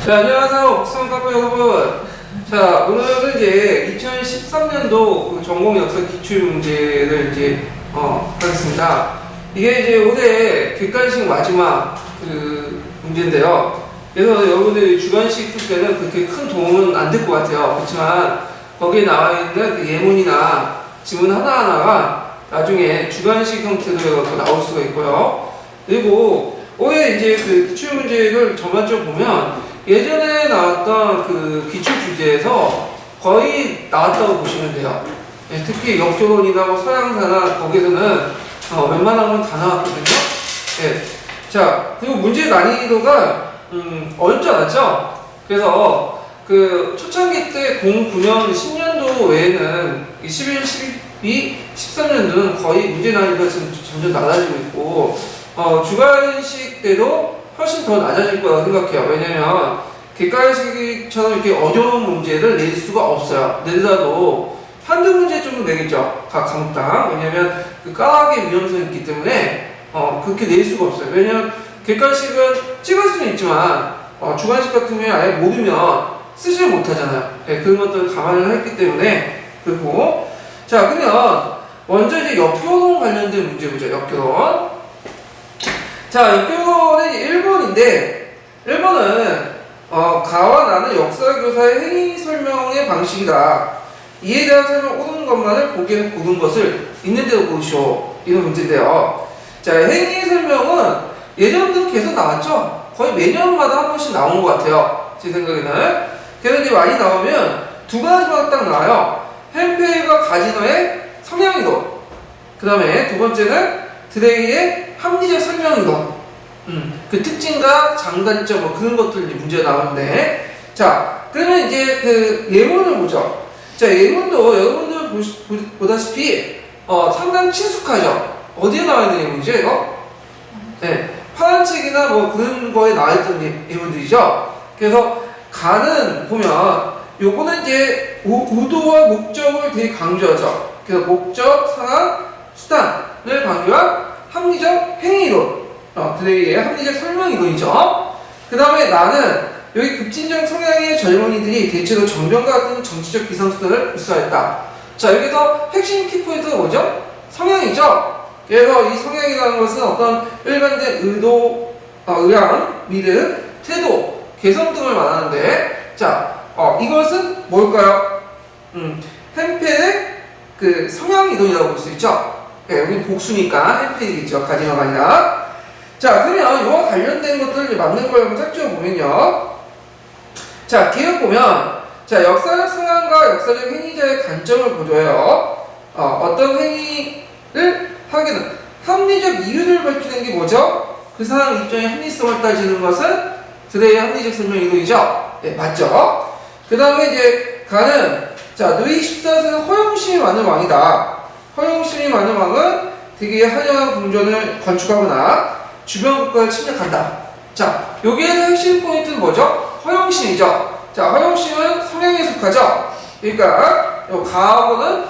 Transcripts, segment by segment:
자, 안녕하세요. 국성카페 여러분. 자, 오늘은 이제 2013년도 그 전공 역사 기출 문제를 이제 하겠습니다. 이게 이제 올해 객관식 마지막 그 문제인데요. 그래서 여러분들이 주관식 풀 때는 그렇게 큰 도움은 안 될 것 같아요. 그렇지만 거기에 나와 있는 그 예문이나 지문 하나하나가 나중에 주관식 형태로 해서 나올 수가 있고요. 그리고 올해 이제 그 기출 문제를 전반적으로 보면 예전에 나왔던 그 기출 주제에서 거의 나왔다고 보시면 돼요. 예, 특히 역조론이나 뭐 서양사나 거기에서는 웬만하면 다 나왔거든요. 예. 자, 그리고 문제 난이도가 어렵지 않았죠? 그래서 그 초창기 때 09년 10년도 외에는 11, 12, 13년도는 거의 문제 난이도가 점점 낮아지고 있고 주관식대로 훨씬 더 낮아질 거라고 생각해요. 왜냐면 객관식처럼 이렇게 어려운 문제를 낼 수가 없어요. 내더라도 한두 문제 정도 내겠죠. 각 과목당. 왜냐면 그 까락의 위험성이 있기 때문에 그렇게 낼 수가 없어요. 왜냐면 객관식은 찍을 수는 있지만 주관식 같은 경우에 아예 모르면 쓰지를 못하잖아요. 네, 그런 것들을 감안을 했기 때문에. 그리고 자, 그러면 먼저 이제 역교론 관련된 문제 보죠. 역교론. 자, 역교론은 1번인데 1번은 가와 나는 역사교사의 행위 설명의 방식이다. 이에 대한 설명 옳은 것만을 고른 것을 있는 대로 고르시오. 이런 문제인데요. 자, 행위 설명은 예전부터 계속 나왔죠? 거의 매년마다 한 번씩 나온 것 같아요. 제 생각에는. 그래서 이제 많이 나오면 두 가지만 딱 나와요. 햄페이가 가지너의 성향이론. 그 다음에 두 번째는 드레이의 합리적 설명이론. 그 특징과 장단점 뭐 그런 것들 이제 문제가 나오는데, 자, 그러면 이제 그 예문을 보죠. 자, 예문도 여러분들 보다시피 상당히 친숙하죠. 어디에 나와 있는 예문이죠, 이거? 네, 파란 책이나 뭐 그런 거에 나와 있던 예문들이죠. 그래서 가는 보면 요거는 이제 의도와 목적을 되게 강조하죠. 그래서 목적, 상황, 수단을 강조한 합리적 행위론. 드레이의 합리적 설명이론이죠. 그 다음에 나는 여기 급진적 성향의 젊은이들이 대체로 정변과 같은 정치적 비상수단을 불사했다. 자, 여기서 핵심 키포인트가 뭐죠? 성향이죠. 그래서 이 성향이라는 것은 어떤 일관된 의도, 의향, 믿음, 태도, 개성 등을 말하는데, 자, 이것은 뭘까요? 햄펠의 그 성향이론이라고 볼 수 있죠. 네, 여기 복수니까 햄펠이겠죠. 가지너가 아니라. 자, 그러면 이와 관련된 것들을 맞는 걸 한번 살펴보면요. 자, 뒤에 보면, 자, 역사적 상황과 역사적 행위자의 관점을 보여요. 어떤 행위를 하기는 합리적 이유를 밝히는 게 뭐죠? 그 사람 입장의 합리성을 따지는 것은 드레이의 합리적 설명 이론이죠. 네, 맞죠? 그 다음에 이제 가는, 자, 누이 14세는 허영심이 많은 왕이다. 허영심이 많은 왕은 되게 한영한 궁전을 건축하거나 주변 국가를 침략한다. 자, 여기에서 핵심 포인트는 뭐죠? 허영심이죠. 자, 허영심은 성향에 속하죠. 그러니까 가하고는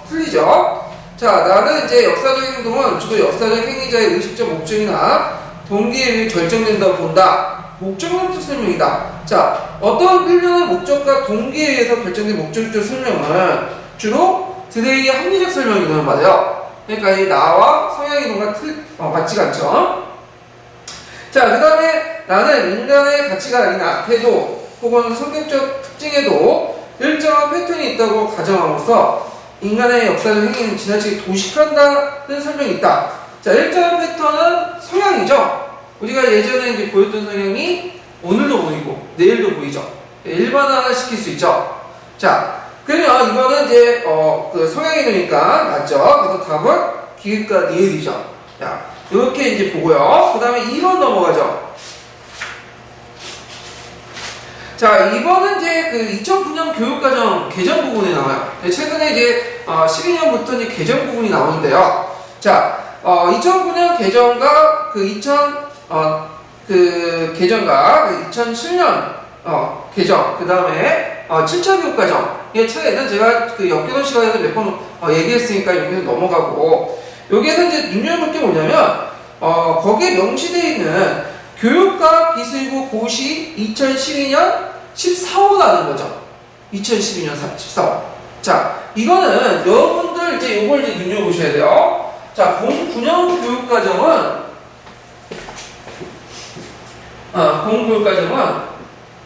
틀리죠. 자, 나는 이제 역사적 행동은 주로 역사적 행위자의 의식적 목적이나 동기에 의해 결정된다고 본다. 목적론적 설명이다. 자, 어떤 일련의 목적과 동기에 의해서 결정된 목적적 설명은 주로 드레이의 합리적 설명이라는 말이에요. 그러니까 이 나와 성향이론과 맞지가 않죠. 자, 그 다음에 나는 인간의 가치가 아니나 태도 혹은 성격적 특징에도 일정한 패턴이 있다고 가정함으로써 인간의 역사적 행위는 지나치게 도식한다는 설명이 있다. 자, 일정한 패턴은 성향이죠. 우리가 예전에 이제 보였던 성향이 오늘도 보이고 내일도 보이죠. 일반화를 시킬 수 있죠. 자, 그러면 이거는 이제 그 성향이니까 맞죠. 그래서 답은 기획과 니을이죠. 자, 이렇게 이제 보고요. 그 다음에 2번 넘어가죠. 자, 2번은 이제 그 2009년 교육과정 개정 부분에 나와요. 최근에 이제 12년부터 이제 개정 부분이 나오는데요. 자, 2009년 개정과 그 개정과 2007년 개정, 그 다음에 7차 교육과정의 차이는 제가 그 역교론 시간에도 몇 번 얘기했으니까 여기서 넘어가고, 여기에서 이제 눈여볼 게 뭐냐면 거기에 명시되어 있는 교육과 기술부 고시 2012년 14호 나는 거죠. 2012년 14호. 자, 이거는 여러분들 이제 요걸 이제 눈여보셔야 돼요. 자, 09년 공교육과정은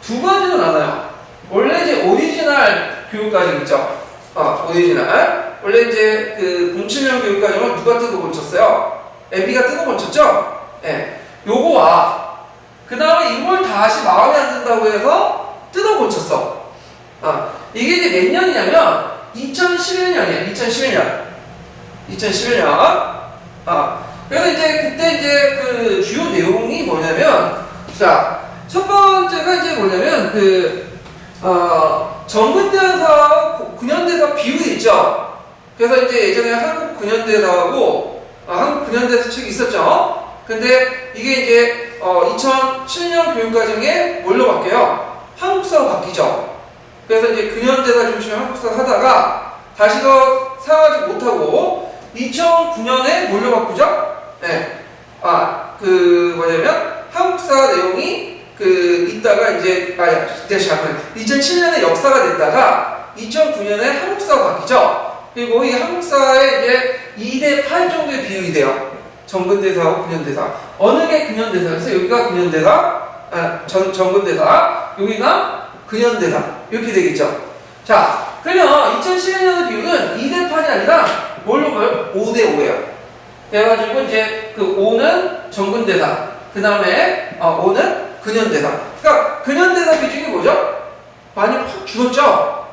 두 가지로 나눠요. 원래 이제 오리지널 교육과정 있죠. 오리지널. 원래 이제 그 07년 교육과정은 누가 뜯어 고쳤어요? MB가 뜯어 고쳤죠? 예. 요거와 그 다음에 이걸 다시 마음에 안 든다고 해서 뜯어 고쳤어. 이게 이제 몇 년이냐면 2011년이에요. 2011년. 그래서 이제 그때 이제 그 주요 내용이 뭐냐면, 자, 첫 번째가 이제 뭐냐면 정근대사, 근현대사 비율이 있죠. 그래서 이제 예전에 한국 근현대사하고 한국 근현대사 책이 있었죠. 근데 이게 이제 2007년 교육과정에 뭘로 바뀌어요? 한국사로 바뀌죠. 그래서 이제 근현대사 중심의 한국사 하다가 다시 더 사용하지 못하고 2009년에 뭘로 바꾸죠? 네. 뭐냐면 한국사 내용이 있다가 이제 2007년에 역사가 됐다가 2009년에 한국사가 바뀌죠. 그리고 이 한국사에 이제 2대8 정도의 비율이 돼요. 정근대사하고 근현대사. 어느 게 근현대사에서 여기가 근현대사, 정근대사, 여기가 근현대사. 이렇게 되겠죠. 자, 그러면 2011년의 비율은 2대8이 아니라 뭘로 봐요? 5대5예요. 그래가지고 이제 그 5는 정근대사, 그 다음에 5는 근현대사. 그러니까 근현대사 비중이 뭐죠? 많이 확 줄었죠?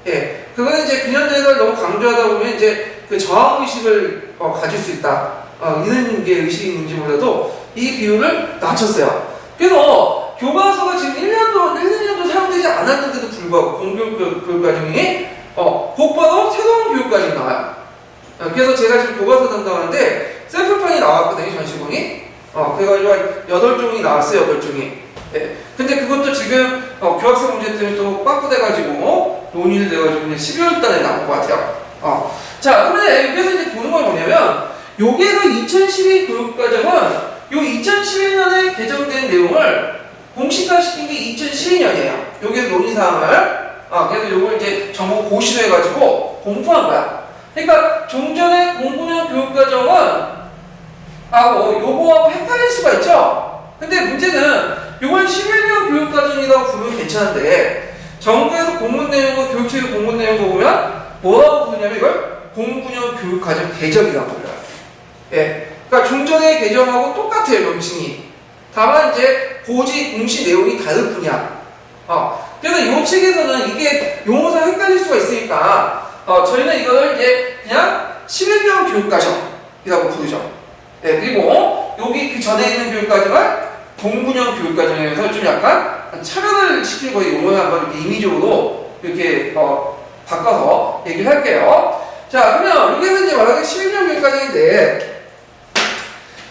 예. 그거는 이제 근현대사를 너무 강조하다 보면 이제 그 저항의식을 가질 수 있다. 이런 게 의식이 있는지 몰라도 이 비율을 낮췄어요. 그래서 교과서가 지금 1, 2년도 사용되지 않았는데도 불구하고 공교육과정이 곧바로 새로운 교육과정이 나와요. 그래서 제가 지금 교과서 담당하는데 샘플판이 나왔거든요, 전시본이. 그래가지고 한 8종이 나왔어요, 8종이. 예. 근데 그것도 지금 교학생 문제 때문에 또 빠꾸돼가지고 논의를 돼가지고 그냥 12월 달에 나올 것 같아요. 자, 그런데 여기서 이제 보는 건 뭐냐면 여기에서 2012 교육과정은 요 2011년에 개정된 내용을 공식화시킨 게 2012년이에요. 여기서 논의사항을. 그래서 요걸 이제 전부 고시로 해가지고 공부한 거야. 그러니까 종전의 09년 교육과정은 요거하고 헷갈릴 수가 있죠. 근데 문제는 요걸 11년 교육과정이라고 부르면 괜찮은데 정부에서 공문 내용과 교육체계 공문 내용을 보면 뭐라고 부르냐면 이걸 09년 교육과정 개정이라고 불러요. 예. 그러니까 종전의 개정하고 똑같아요, 명칭이. 다만 이제 고지 공시 내용이 다를 뿐이야. 그래서 요 책에서는 이게 용어상 헷갈릴 수가 있으니까 저희는 이거를 이제 그냥 11년 교육과정이라고 부르죠. 네, 그리고 여기 그 전에 있는 교육과정을 09년 교육과정에서 좀 약간 차별을 시킬 거예요. 용어를 한번 이렇게 임의적으로 이렇게 바꿔서 얘기를 할게요. 자, 그러면 여기서 이제 말하는 11년 교육과정인데,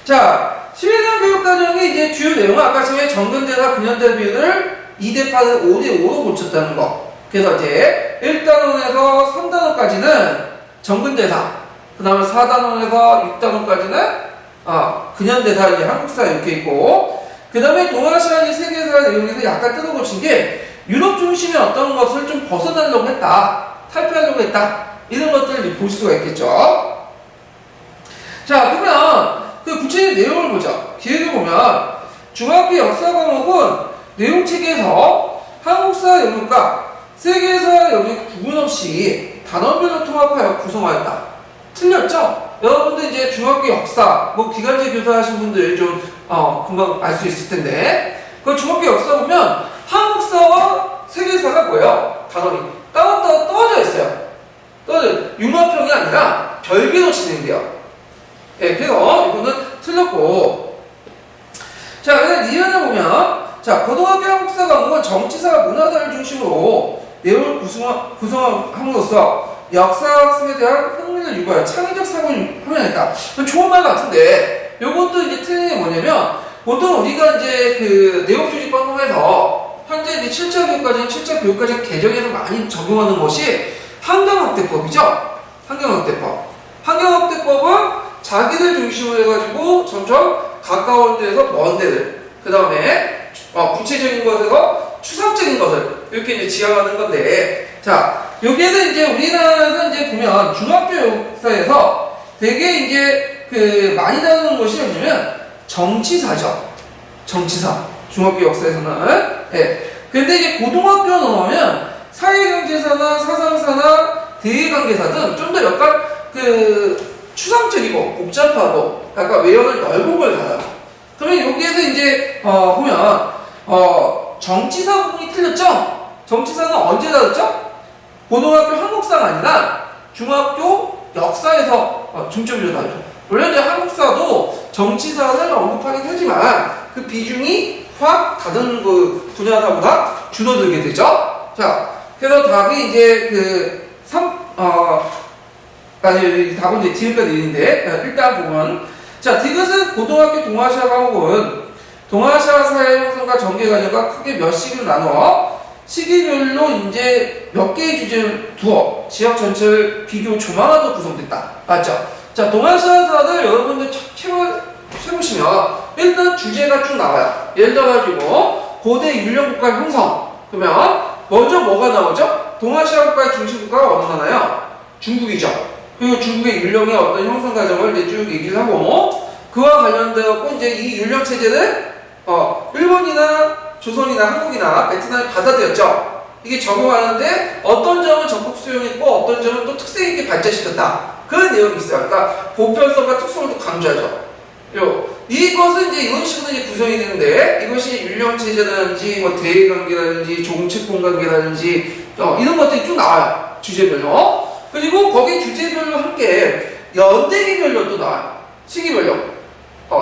자, 11년 교육과정의 이제 주요 내용은 아까 전에 정근대사, 근현대사 비율을 2대8을 5대5로 고쳤다는 거. 그래서 이제 1단원에서 3단원까지는 정근대사, 그 다음에 4단원에서 6단원까지는 근현대사, 이제 한국사 이렇게 있고, 그 다음에 동아시아니 세계사 내용에서 약간 뜯어고친 게 유럽 중심의 어떤 것을 좀 벗어나려고 했다, 탈피하려고 했다, 이런 것들을 볼 수가 있겠죠. 자, 그러면 그 구체적인 내용을 보자. 기획을 보면 중학교 역사 과목은 내용 체계에서 한국사 영역과 세계사 영역 구분 없이 단원별로 통합하여 구성하였다. 틀렸죠? 여러분들 이제 중학교 역사, 기간제 교사하신 분들 좀 금방 알 수 있을 텐데, 그 중학교 역사 보면 한국사와 세계사가 뭐예요? 단원이 따로따로 떨어져 있어요. 융합형이 아니라 별개로 진행돼요. 예, 그래서 이거는 틀렸고. 자, 그래서 이면을 보면, 자, 고등학교 한국사 과목은 정치사, 문화사를 중심으로 내용을 구성함으로써 역사 학습에 대한 흥미를 유발해 창의적 사고를 표현했다. 좋은 말 같은데, 요것도 이제 틀린 게 뭐냐면, 보통 우리가 이제 그 내용 조직 방법에서 현재 이제 7차 교육과정, 7차 교육과정 개정에서 많이 적용하는 것이 환경학대법이죠. 환경학대법은 자기들 중심으로 해가지고 점점 가까운 데에서 먼 데들, 그 그 다음에 구체적인 것에서 추상적인 것을 이렇게 이제 지향하는 건데, 자, 여기에는 이제 우리나라에서 이제 보면 중학교 역사에서 되게 이제 그 많이 다루는 것이 뭐냐면 정치사죠. 정치사. 중학교 역사에서는. 예. 근데 이제 고등학교 넘어가면 사회경제사나 사상사나 대외관계사 등 좀 더 약간 그 추상적이고 복잡하고 약간 외연을 넓은 걸 달아요. 그러면 여기에서 이제 보면 정치사 부분이 틀렸죠? 정치사는 언제 다뤘죠? 고등학교 한국사가 아니라 중학교 역사에서 중점으로 다루죠. 물론 이제 한국사도 정치사를 언급하긴 하지만 그 비중이 확 다른 그 분야사보다 줄어들게 되죠. 자, 그래서 답이 이제 답은 이제 디귿과 니은인데, 일단 보면, 자, 디귿은 고등학교 동아시아 과목은 동아시아 사회 형성과 전개 과정과 크게 몇 시기로 나누어 시기별로 이제 몇 개의 주제를 두어 지역 전체를 비교 조망하도 구성됐다. 맞죠? 자, 동아시아사를 여러분들 책을 해보시면 일단 주제가 쭉 나와요. 예를 들어가지고 고대 율령국가 형성. 그러면 먼저 뭐가 나오죠? 동아시아 국가의 중심 국가가 어느 나라요? 중국이죠. 그리고 중국의 율령의 어떤 형성 과정을 이제 쭉 얘기를 하고, 그와 관련되어 이제 이 율령 체제를 일본이나 조선이나 한국이나 베트남이 받아들였죠. 이게 적용하는데 어떤 점은 적극 수용했고 어떤 점은 또 특색 있게 발전시켰다. 그런 내용이 있어요. 그러니까 보편성과 특성을 또 강조하죠. 이것은 이제 이런 식으로 이제 구성이 되는데, 이것이 율령 체제라든지 뭐 대외관계라든지 종채권 관계라든지 이런 것들이 쭉 나와요. 주제별로. 그리고 거기 주제별로 함께 연대기별로 또 나와요. 시기별로.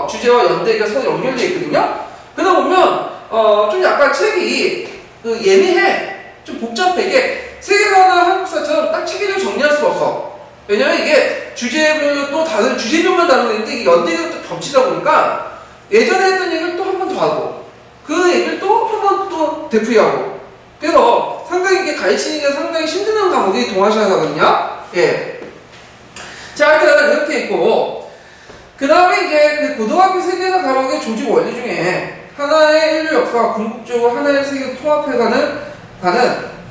주제와 연대기가 서로 연결되어 있거든요. 그러다 보면 좀 약간 책이 예민해. 좀 복잡해. 이게 세계사나 한국사처럼 딱 체계를 정리할 수가 없어. 왜냐면 이게 주제별로 또 다른 주제별만 다루는데 이게 연대기가 또 겹치다 보니까 예전에 했던 얘기를 또 한 번 더 하고 그 얘기를 또 한 번 또 되풀이하고, 그래서 상당히 이게 가르치기가 상당히 힘든 과목이 동아시아사거든요. 예. 자, 하여튼 이렇게 있고, 그 다음에 이제 그 고등학교 세계사 과목의 조직 원리 중에 하나의 인류 역사와 궁극적으로 하나의 세계를 통합해가는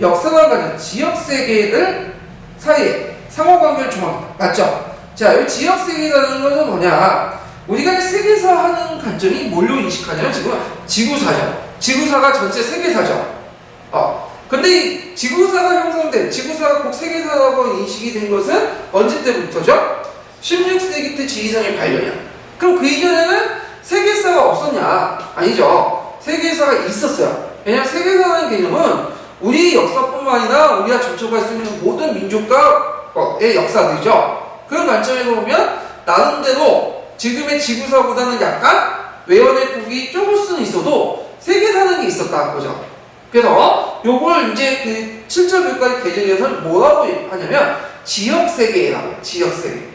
역사관 관련 지역 세계를 사이에 상호관계를 조망한다. 맞죠? 자, 이 지역 세계라는 것은 뭐냐? 우리가 세계사 하는 관점이 뭘로 인식하냐면 지금 지구사죠. 지구사가 전체 세계사죠. 근데 이 지구사가 형성된, 지구사가 꼭 세계사라고 인식이 된 것은 언제 때부터죠? 16세기 때 지리산의 발견이야. 그럼 그 이전에는 세계사가 없었냐? 아니죠. 세계사가 있었어요. 왜냐하면 세계사라는 개념은 우리 역사뿐만 아니라 우리가 접촉할 수 있는 모든 민족과의 역사들이죠. 그런 관점에서 보면 나름대로 지금의 지구사보다는 약간 외연의 폭이 좁을 수는 있어도 세계사라는 게 있었다 그거죠. 그래서 요걸 이제 그 7절 교육과의 개정에서는 뭐라고 하냐면 지역세계라고. 지역세계.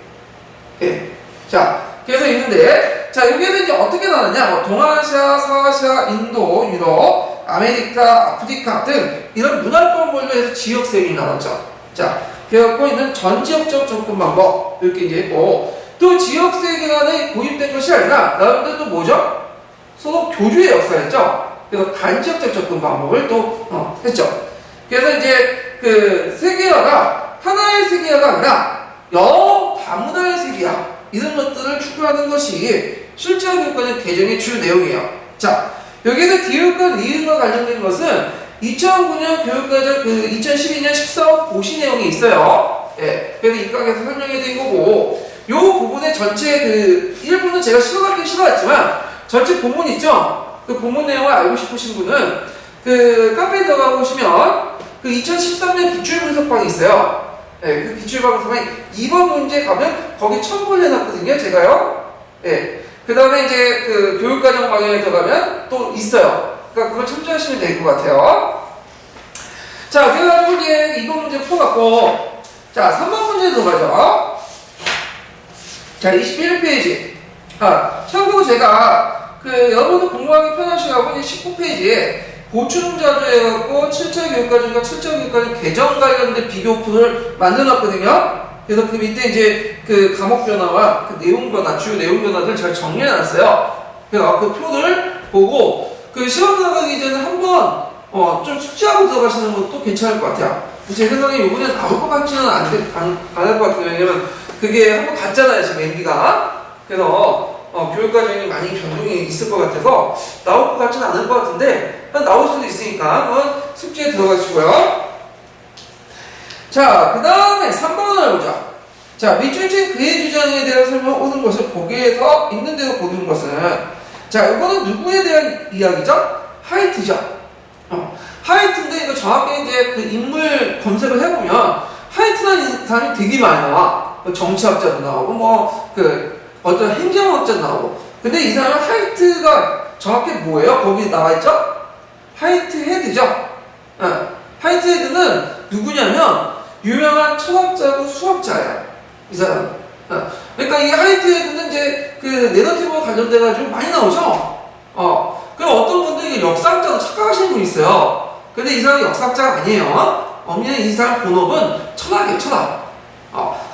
예. 자, 그래서 있는데, 자, 여기에는 이제 어떻게 나왔냐? 뭐 동아시아, 서아시아, 인도, 유럽, 아메리카, 아프리카 등 이런 문화권별로 해서 지역세계가 나왔죠. 자, 그래갖고 있는 전지역적 접근 방법 이렇게 이제 있고, 또 지역세계관에 고입된 것이 아니라 나름대로 또 뭐죠? 서로 교류의 역사였죠. 그래서 단지역적 접근 방법을 또 했죠. 그래서 이제 그 세계화가 하나의 세계화가 아니라 여러 다문화의 세계화 이런 것들을 추구하는 것이 실제화 교육과정 개정의 주 내용이에요. 자, 여기에서 디귿과 리은과 관련된 것은 2009년 교육과정 그 2012년 14호 고시 내용이 있어요. 예, 그래서 입각에서 설명해 드린 거고, 요 부분의 전체 그 일부는 제가 실어가긴 실어왔지만 전체 본문 있죠? 그 본문 내용을 알고 싶으신 분은 그 카페에 들어가 보시면 그 2013년 기출분석방이 있어요. 예, 그 기출분석방에 2번 문제 가면 거기 첨부를 해놨거든요, 제가요. 예. 그 다음에 이제 그 교육과정 방향에 들어가면 또 있어요. 그러니까 그걸 참조하시면 될 것 같아요. 자, 그래가지고 이제 2번 문제 풀어갖고, 자, 3번 문제 들어가죠. 자, 21페이지. 참고로 제가 여러분들 공부하기 편하시라고 이제 19페이지에 보충자료 해갖고 7차 교육과정과 7차 교육과정 개정 관련된 비교표를 만들어놨거든요. 그래서 그 밑에 이제 그 과목 변화와 그 내용 변화, 주요 내용 변화들 잘 정리해놨어요. 그래서 그 표를 보고 그 시험 들어가기 전에 한번 좀 숙지하고 들어가시는 것도 괜찮을 것 같아요. 제 생각에 이번에 나올 것 같지는 않을 것 같아요. 왜냐면 그게 한번 갔잖아요, 지금 MB가. 그래서 교육 과정이 많이 변동이 있을 것 같아서 나올 것 같지는 않을 것 같은데 나올 수도 있으니까 한번 숙지에 들어가시고요. 자, 그 다음에 3번을 보자. 자, 밑줄진 그의 주장에 대한 설명 오는 것을 거기에서 있는 대로 보는 것은, 자, 이거는 누구에 대한 이야기죠? 하이트죠. 하이트인데 이거 정확히 이제 그 인물 검색을 해보면 하이트라는 사람이 되게 많이 나와. 정치학자도 나오고 그 어떤 행정학자도 나오고. 근데 이 사람은 하이트가 정확히 뭐예요? 거기 나와있죠? 하이트 헤드죠. 하이트 헤드는 누구냐면 유명한 철학자고 수학자예요. 이 사람. 그러니까 이 하이트 헤드는 이제 그 내러티브와 관련돼가지고 많이 나오죠. 그럼 어떤 분들이 역사학자로 착각하시는 분이 있어요. 근데 이 사람은 역사학자가 아니에요. 엄연히 이 사람 본업은 철학이에요, 철학.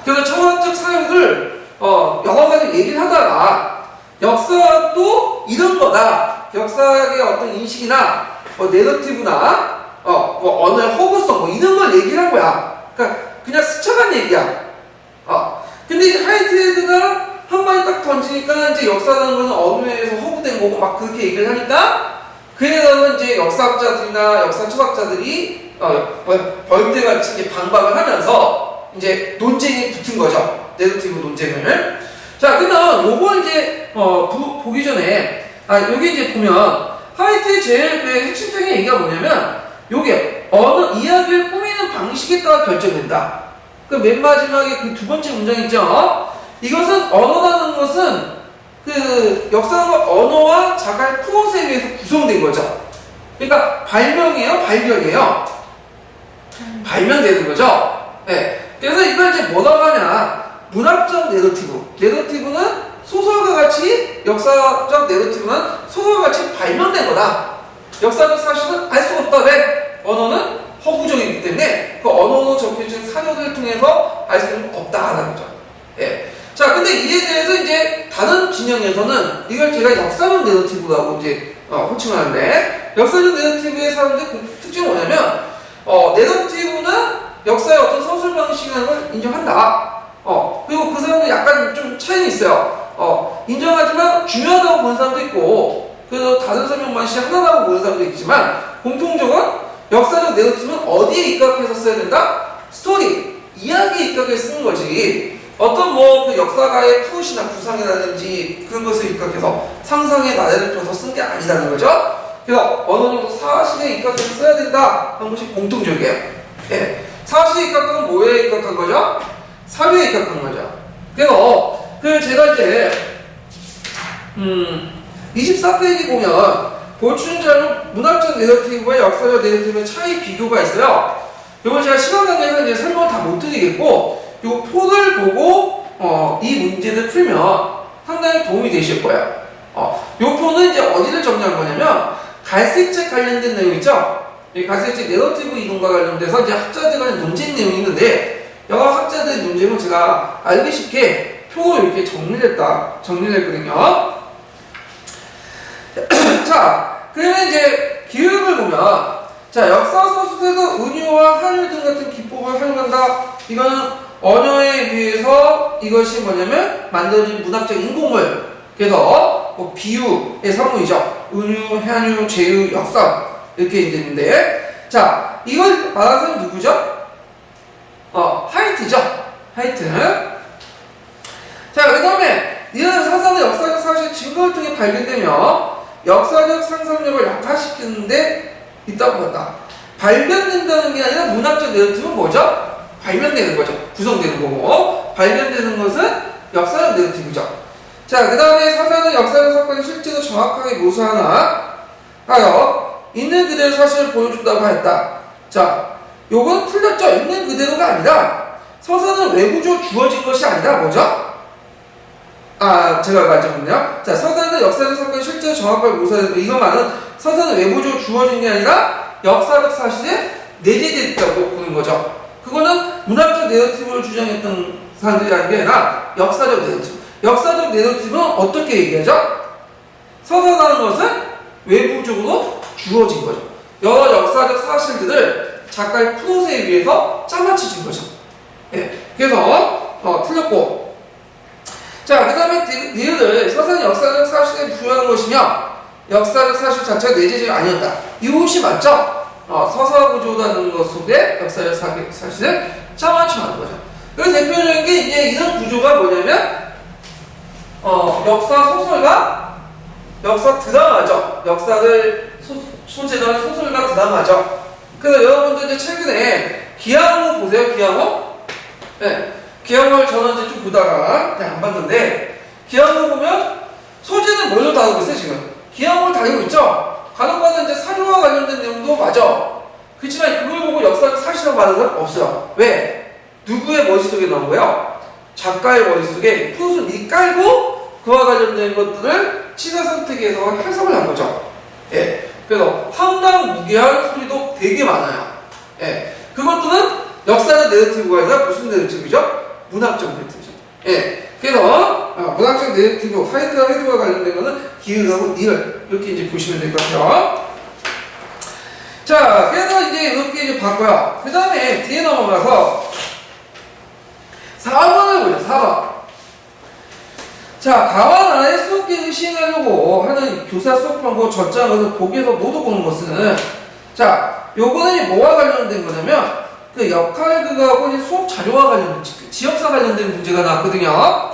그래서 철학적 사유를 여러 가지 얘기를 하다가 역사도 이런 거다. 역사의 어떤 인식이나 내러티브나 언어의 허구성 이런 걸 얘기를 한 거야. 그러니까 그냥 스쳐간 얘기야. 근데 이 하이트헤드가 한 마디 딱 던지니까 이제 역사라는 거는 언어에서 허구된 거고 막 그렇게 얘기를 하니까 그래서 이제 역사학자들이나 역사 철학자들이 벌떼같이 이제 반박을 하면서 이제 논쟁이 붙은 거죠. 내러티브 논쟁을. 자, 그러면 요걸 이제 보기 전에 여기 이제 보면 하이트의 제일 그 핵심적인 얘기가 뭐냐면 요게 언어 이야기를 꾸미는 방식에 따라 결정된다. 그 맨 마지막에 그 두 번째 문장 있죠. 이것은 언어라는 것은 그 역사가 언어와 자갈 프로세스에 의해서 구성된 거죠. 그러니까 발명이에요, 발견이에요. 발명되는 거죠. 네. 그래서 이걸 이제 뭐라고 하냐? 문학적 내러티브. 내러티브는 소설과 같이 역사적 내러티브는 소설과 같이 발명된 거다. 역사적 사실은 알 수 없다. 왜? 언어는 허구적이기 때문에 그 언어로 적혀진 사료들을 통해서 알 수는 없다라는 거죠. 예. 자, 근데 이에 대해서 이제 다른 진영에서는 이걸 제가 역사적 내러티브라고 이제 호칭하는데, 역사적 내러티브의 사람들의 특징은 뭐냐면 내러티브는 역사의 어떤 서술 방식이라는 걸 인정한다. 그리고 그 사람들 약간 좀 차이는 있어요. 인정하지만 중요하다고 보는 사람도 있고, 그래서 다른 설명 방식이 하나라고 보는 사람도 있지만, 공통적으로 역사적 내러티브는 어디에 입각해서 써야 된다? 스토리, 이야기에 입각해서 쓰는 거지. 어떤 그 역사가의 푸시나 구상이라든지 그런 것을 입각해서 상상의 나래를 펴서 쓴 게 아니라는 거죠. 그래서 어느 정도 사실에 입각해서 써야 된다 하는 것이 공통적이에요. 예. 사실에 입각한 뭐에 입각한 거죠? 사료에 입각한 거죠. 그래서 제가 이제 24페이지 보면 보충자료 문학적 내러티브와 역사적 내러티브의 차이 비교가 있어요. 이건 제가 시간 관계에서 이제 설명을 다 못 드리겠고, 요 표를 보고 이 문제를 풀면 상당히 도움이 되실 거예요. 요 표는 이제 어디를 정리한 거냐면 갈색책 관련된 내용 있죠? 이 갈색책 내러티브 이론과 관련돼서 이제 학자들 간의 논쟁 내용이 있는데, 여러 학자들의 논쟁은 제가 알기 쉽게 표로 이렇게 정리를 했거든요. 자, 그러면 이제 기획을 보면, 자, 역사서 수에서 은유와 한유 등 같은 기법을 활용한다. 이거는 언어에 의해서 이것이 뭐냐면 만들어진 문학적 인공물. 그래서 비유의 사문이죠. 은유, 한유, 제유, 역사 이렇게 이제 있는데, 자, 이걸 말하는 사람이 누구죠? 하이트죠. 하이트. 자, 그 다음에 이런 사상의 역사적 사실 증거를 통해 발견되며 역사적 상상력을 약화시키는데 있다고 본다. 발견된다는 게 아니라 문학적 내러티브는 뭐죠? 발견되는 거죠. 구성되는 거고, 발견되는 것은 역사적 내러티브죠. 자, 그 다음에 사상은 역사적 사건을 실제로 정확하게 묘사하나 하여 있는 그대로 사실을 보여준다고 하였다. 자, 요건 틀렸죠. 있는 그대로가 아니라 서사는 외부적으로 주어진 것이 아니라 뭐죠? 제가 말씀드렸네요. 자, 서사는 역사적 사건이 실제로 정확하게 묘사되고, 이것만은 서사는 외부적으로 주어진 게 아니라 역사적 사실에 내재되어 있다고 보는 거죠. 그거는 문학적 내러티브를 주장했던 사람들이 아닌 게 아니라 역사적 내러티브. 역사적 내러티브는 어떻게 얘기하죠? 서사라는 것은 외부적으로 주어진 거죠. 여러 역사적 사실들을 작가의 프로세에 의해서 짜맞춰진 거죠. 예. 그래서 틀렸고, 자, 그 다음에 니은을 서사는 역사적 사실에 부여하는 것이며 역사적 사실 자체가 내재적이 아니었다. 이것이 맞죠? 서사 구조라는 것 속에 역사적 사실을 짜맞춰하는 거죠. 그래서 대표적인 게 이제 이런 구조가 뭐냐면 역사 소설과 역사 드라마죠. 역사를 소재로 한 소설과 드라마죠. 그래서 여러분들 이제 최근에 기항호 보세요. 기항호? 네. 기항호를 저는 이제 좀 보다가 안 봤는데, 기항호 보면 소재는 뭘로 다루고 있어요, 지금? 기항호를 다루고 있죠? 간혹가다 이제 사료와 관련된 내용도 맞아. 그렇지만 그걸 보고 역사적 사실이라고 말하는 사람 없어요. 왜? 누구의 머릿속에 나온 거예요? 작가의 머릿속에 프로를 미리 깔고 그와 관련된 것들을 치사 선택해서 해석을 한 거죠. 예. 그래서 황당무계한 소리도 되게 많아요. 예. 그것들은 역사적 내러티브가 아니라 무슨 내러티브죠? 문학적 내러티브죠. 예. 그래서 문학적 내러티브, 하이트와 헤드와 관련된 거는 기획하고 니을 이렇게 이제 보시면 될 것 같아요. 자, 그래서 이제 이렇게 이제 봤고요. 그 다음에 뒤에 넘어가서 4번을 보죠. 4번. 자, 가와 나라의 수업 계획을 시행하려고 하는 교사 수업 방법 전장을 보기에서 모두 보는 것은, 자, 요거는 뭐와 관련된 거냐면 그 역할극하고 이제 수업 자료와 관련된, 지역사 관련된 문제가 나왔거든요.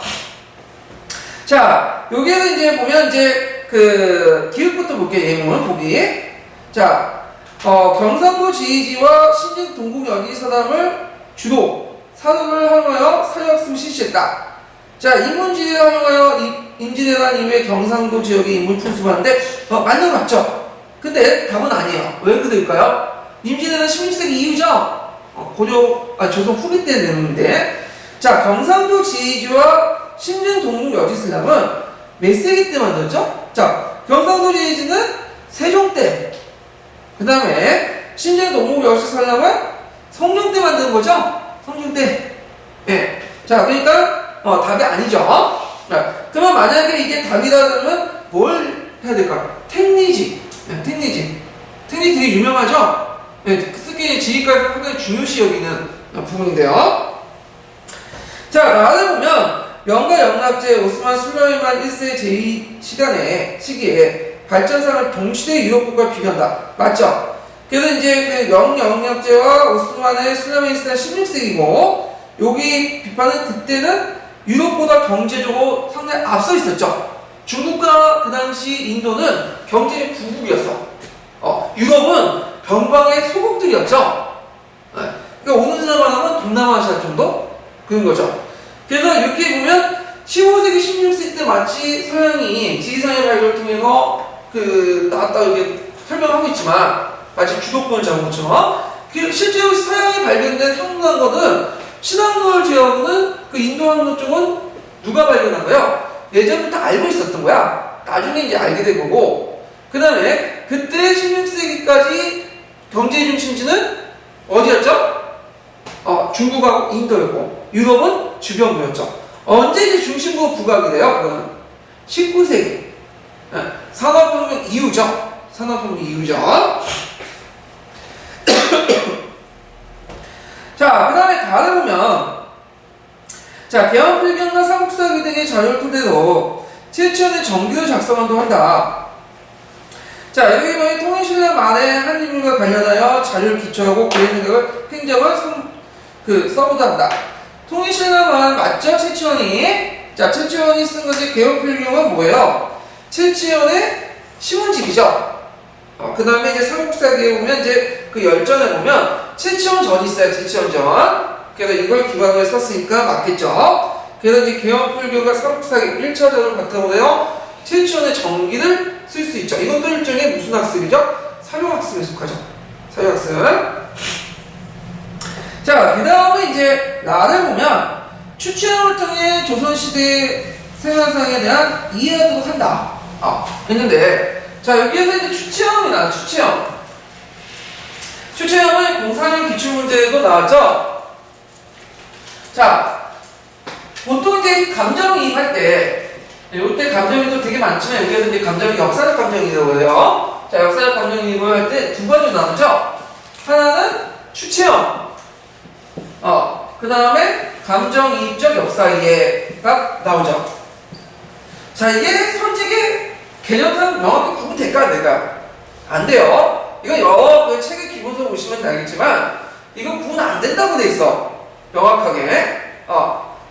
자, 여기에는 이제 보면 이제 그 기획부터 볼게요. 예문을 보기. 자, 경상도 지휘지와 신진 동국 여기 사람을 주로 사도를 활용하여 사료학습을 실시했다. 자, 인문지에 활용하여 임진왜란 이후에 경상도 지역의 인물 풍습하는데 맞는 거 맞죠? 근데 답은 아니에요. 왜 그럴까요? 임진왜란 16세기 이후죠? 조선 후기 때 내는데, 자, 경상도 지휘지와 신진 동국 여지슬람은 몇 세기 때 만들었죠? 자, 경상도 지휘지는 세종 때, 그 다음에 신진 동국 여지슬람은 성종 때 만든 거죠? 성종 때. 예. 자, 그러니까 답이 아니죠. 그러면 만약에 이게 답이다 그러면 뭘 해야 될까? 택리지. 네, 택리지 되게 유명하죠? 네, 특히 지휘과에서 상당히 중요시 여기는 부분인데요. 자, 나를 보면 명가 영락제 오스만 술라이만 1세 시기에 발전상을 동시대 유럽국과 비교한다. 맞죠? 그래서 이제 그 영락제와 오스만의 술라이만 1세는 16세기고, 여기 비판은 그때는 유럽보다 경제적으로 상당히 앞서 있었죠. 중국과 그 당시 인도는 경제의 구국이었어. 유럽은 변방의 소국들이었죠. 네. 그러니까 오늘날 말하면 동남아시아 정도? 그런 거죠. 그래서 이렇게 보면 15세기, 16세기 때 마치 서양이 지리산의 발견을 통해서 나왔다 이렇게 설명하고 있지만, 마치 주도권을 잡은 것처럼, 실제로 서양이 발견된 한국한거는 신항로를 제외하고는 그 인도 항로 쪽은 누가 발견한 거예요? 예전부터 알고 있었던 거야. 나중에 이제 알게 된 거고, 그 다음에 그때 16세기까지 경제 중심지는 어디였죠? 중국하고 인도였고, 유럽은 주변부였죠. 언제 이제 중심부가 부각이 돼요? 그거는 19세기. 산업혁명 이후죠. 산업혁명 이후죠. 자, 그 다음에 가를 보면, 자, 개헌필경과 삼국사기 등의 자료를 토대로 최초의 정규를 작성한다고 한다. 자, 여기 보면 통일신라 말의 한 인물과 관련하여 자료를 기초하고 그의 생각을, 행적을 써보다 한다. 통일신라 말 맞죠? 최치원이? 자, 최치원이 쓴 것의 개헌필경은 뭐예요? 최치원의 시문집이죠. 그 다음에 이제 삼국사기에 보면 이제 그 열전에 보면 최치원 전이 있어요. 최치원 전. 그래서 이걸 기반으로 썼으니까 맞겠죠. 그래서 이제 개헌필교가 삼국사기 1차전을 바탕으로 해요. 최치원의 전기를 쓸 수 있죠. 이것도 일종의 무슨 학습이죠? 사료학습에 속하죠. 사료학습. 자, 그 다음에 이제 나를 보면 추체험을 통해 조선시대 생활상에 대한 이해도 한다. 했는데, 자, 여기에서 이제 추체험이 나와요. 추체험은 공사년 기출문제에도 나왔죠? 자, 보통 이제 감정이입할 때, 이때 감정이도 되게 많지만 여기에서 이제 감정이 역사적 감정이라고 해요. 자, 역사적 감정이라고 할 때 두 가지로 나누죠. 하나는 추체형, 그 다음에 감정이입적 역사이해가 나오죠. 자, 이게 솔직히 개념상 명확히 구분될까 안 될까? 안 돼요. 이거 여러 그 책의 기본서로 보시면 알겠지만 이거 구분 안 된다고 돼 있어. 명확하게.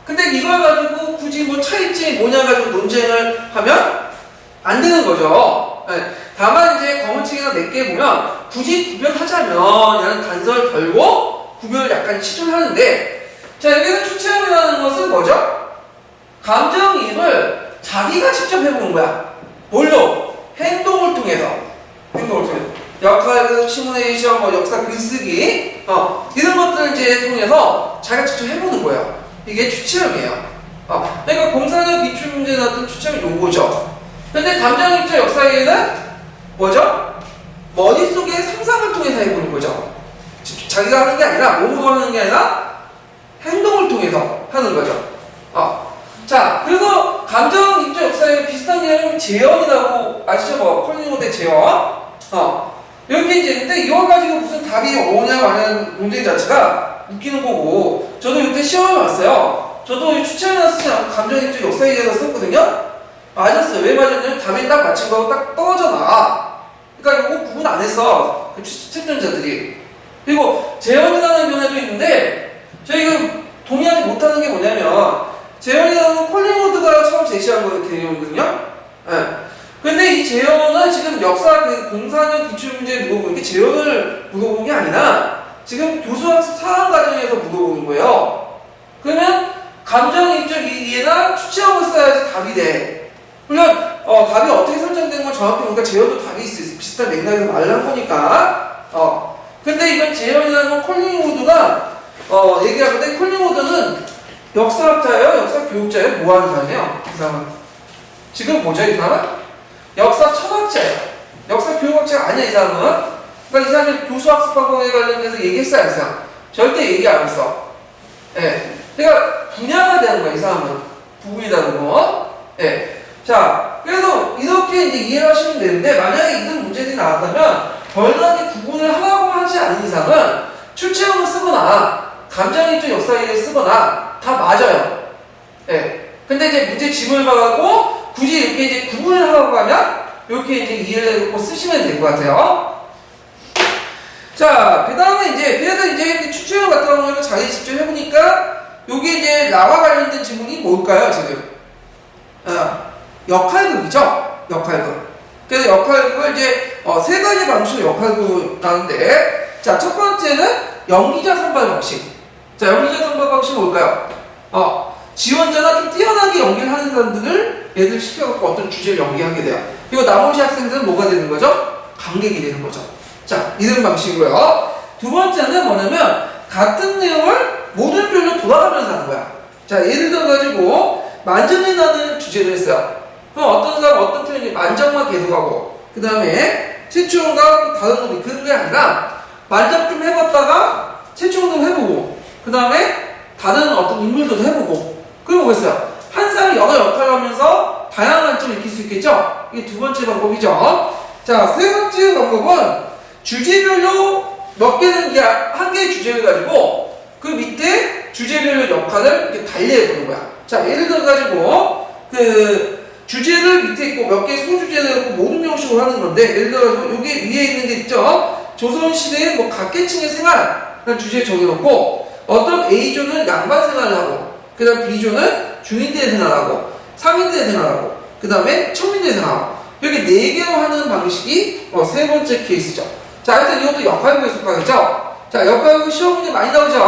근데 이걸 가지고 굳이 뭐 차이점이 뭐냐 가지고 논쟁을 하면 안 되는 거죠. 네. 다만 이제 검은책이나 몇 개 보면 굳이 구별하자면 이런 단서를 걸고 구별을 약간 시도를 하는데, 자, 여기서 추체형이라는 것은 뭐죠? 감정이입을 자기가 직접 해보는 거야. 뭘로? 행동을 통해서. 행동을 통해서. 역할, 시뮬레이션, 뭐 역사 글쓰기, 이런 것들을 이제 통해서 자기가 직접 해보는 거예요. 이게 추체형이에요. 그러니까 공사적 기출문제에 나왔던 추체형이 요거죠. 근데 감정이입적 역사이해는 뭐죠? 머릿속에 상상을 통해서 해보는 거죠. 자기가 하는 게 아니라, 몸으로 하는 게 아니라 행동을 통해서 하는 거죠. 자, 그래서 감정이입적 역사에 비슷한 개념이 재현이라고 아시죠? 뭐 콜링우드의 재현. 이렇게 이제 근데 이거 가지고 무슨 답이 오냐 마냐는 논쟁 자체가 웃기는 거고, 저도 이때 시험을 봤어요. 저도 추천을 쓰지 않고 감정이입적 역사이해서 썼거든요. 맞았어요. 왜 맞았냐면 답이 딱 맞춘 거하고 딱 떨어져 나와. 그러니까 이거 구분 안 했어. 그 채점자들이. 그리고 재현이라는 견해도 있는데 저희가 동의하지 못하는 게 뭐냐면, 재현이라는 콜링우드가 처음 제시한 거 개념이거든요. 네. 근데 이 재현은 지금 역사 그 공사년 기출문제 물어보는 게 재현을 물어보는 게 아니라 지금 교수학습 사항 과정에서 물어보는 거예요. 그러면 감정이입적 이해나 추체형을 써야지 답이 돼. 물론 답이 어떻게 설정되는 건 정확히 보니까 재현도 답이 있어. 비슷한 맥락에서 말을 한 거니까. 근데 이건 재현이라는 건 콜링우드가 얘기하는데, 콜링우드는 역사학자예요? 역사 교육자예요? 뭐 하는 사람이에요? 이 사람은 지금 뭐죠? 이 사람은? 역사 철학자예요. 역사 교육학자가 아니야, 이 사람은. 그러니까 이 사람이 교수학습학원에 관련돼서 얘기했어요, 안 했어요? 절대 얘기 안 했어. 예. 그러니까 분야가 되는 거야, 이 사람은. 부분이 다른 거. 예. 자, 그래서 이렇게 이제 이해를 하시면 되는데, 만약에 이런 문제들이 나왔다면 별다르게 구분을 하라고 하지 않은 이상은 출제형을 쓰거나 감정이입적 역사이해를 쓰거나 다 맞아요. 예. 근데 이제 문제 지문을 봐가지고 굳이 이렇게 이제 구분을 하라고 하면 이렇게 이제 이해를 해서 쓰시면 될 것 같아요. 자, 그 다음에 이제, 그래서 이제 추천형 같은 경우는 자기 직접 해보니까 요게 이제 나와 관련된 지문이 뭘까요, 지금? 역할극이죠? 역할극. 그래서 역할극을 이제 세 가지 방식으로 역할극을 나는데, 자, 첫 번째는 연기자 선발 방식. 자, 연기자 선발 방식은 뭘까요? 지원자나 좀 뛰어나게 연기를 하는 사람들을 얘들 시켜갖고 어떤 주제를 연기하게 돼요. 그리고 나머지 학생들은 뭐가 되는 거죠? 관객이 되는 거죠. 자, 이런 방식이고요. 두 번째는 뭐냐면 같은 내용을 모든 별로 돌아가면서 하는 거야. 자, 예를 들어가지고 만점이라는 주제를 했어요. 그럼 어떤 사람, 어떤 팀이 만점만 계속하고 그 다음에 최초가 다른 놈이 그런 게 아니라 만점 좀 해봤다가 최초도 해보고 그 다음에 다른 어떤 인물들도 해보고, 그럼 뭐겠어요? 한 사람이 여러 역할을 하면서 다양한 점을 익힐 수 있겠죠? 이게 두 번째 방법이죠. 자, 세 번째 방법은 주제별로 몇 개는 한 개의 주제를 가지고 그 밑에 주제별로 역할을 이렇게 달리해보는 거야. 자, 예를 들어가지고 그 주제를 밑에 있고 몇 개의 소주제를 갖고 모든 형식으로 하는 건데, 예를 들어서 여기 위에 있는 게 있죠? 조선시대의 뭐 각계층의 생활 주제에 정해놓고 어떤 A조는 양반 생활을 하고, 그 다음 B조는 중인들의 생활하고, 상인들의 생활하고, 그 다음에 천민들의 생활하고, 이렇게 4개로 하는 방식이 세 번째 케이스죠. 자, 일단 이것도 역할극에 속하겠죠? 자, 역할극 시험 문제 많이 나오죠?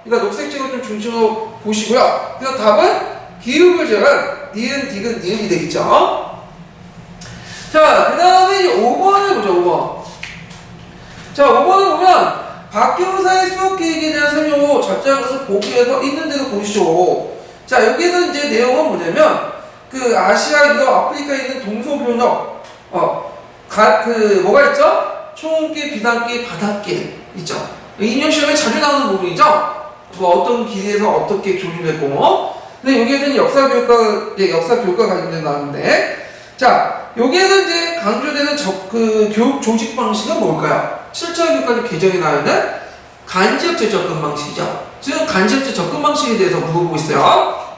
그러니까 녹색색을 좀 중심으로 보시고요. 그래서 답은 기울을 제가 니은, 디귿, 니은이 되겠죠? 자, 그 다음에 이제 5번을 보죠, 5번. 자, 5번을 보면 박교사의 수업 계획에 대한 설명을 작성한 것을 보기에서 있는 대로 보시죠. 자, 여기서 이제 내용은 뭐냐면, 그 아시아, 인도, 아프리카에 있는 동서변역, 뭐가 있죠? 초원길, 비단길, 바닷길 있죠. 인형 시험에 자주 나오는 부분이죠. 뭐 어떤 길에서 어떻게 조림됐고, 근데 여기에는 역사 교육과 관련된 나왔는데, 자, 여기에는 이제 강조되는 교육 조직 방식은 뭘까요? 7차 교육과정 개정에 나와 있는 간접적 접근 방식이죠. 지금 간접적 접근 방식에 대해서 물어보고 있어요.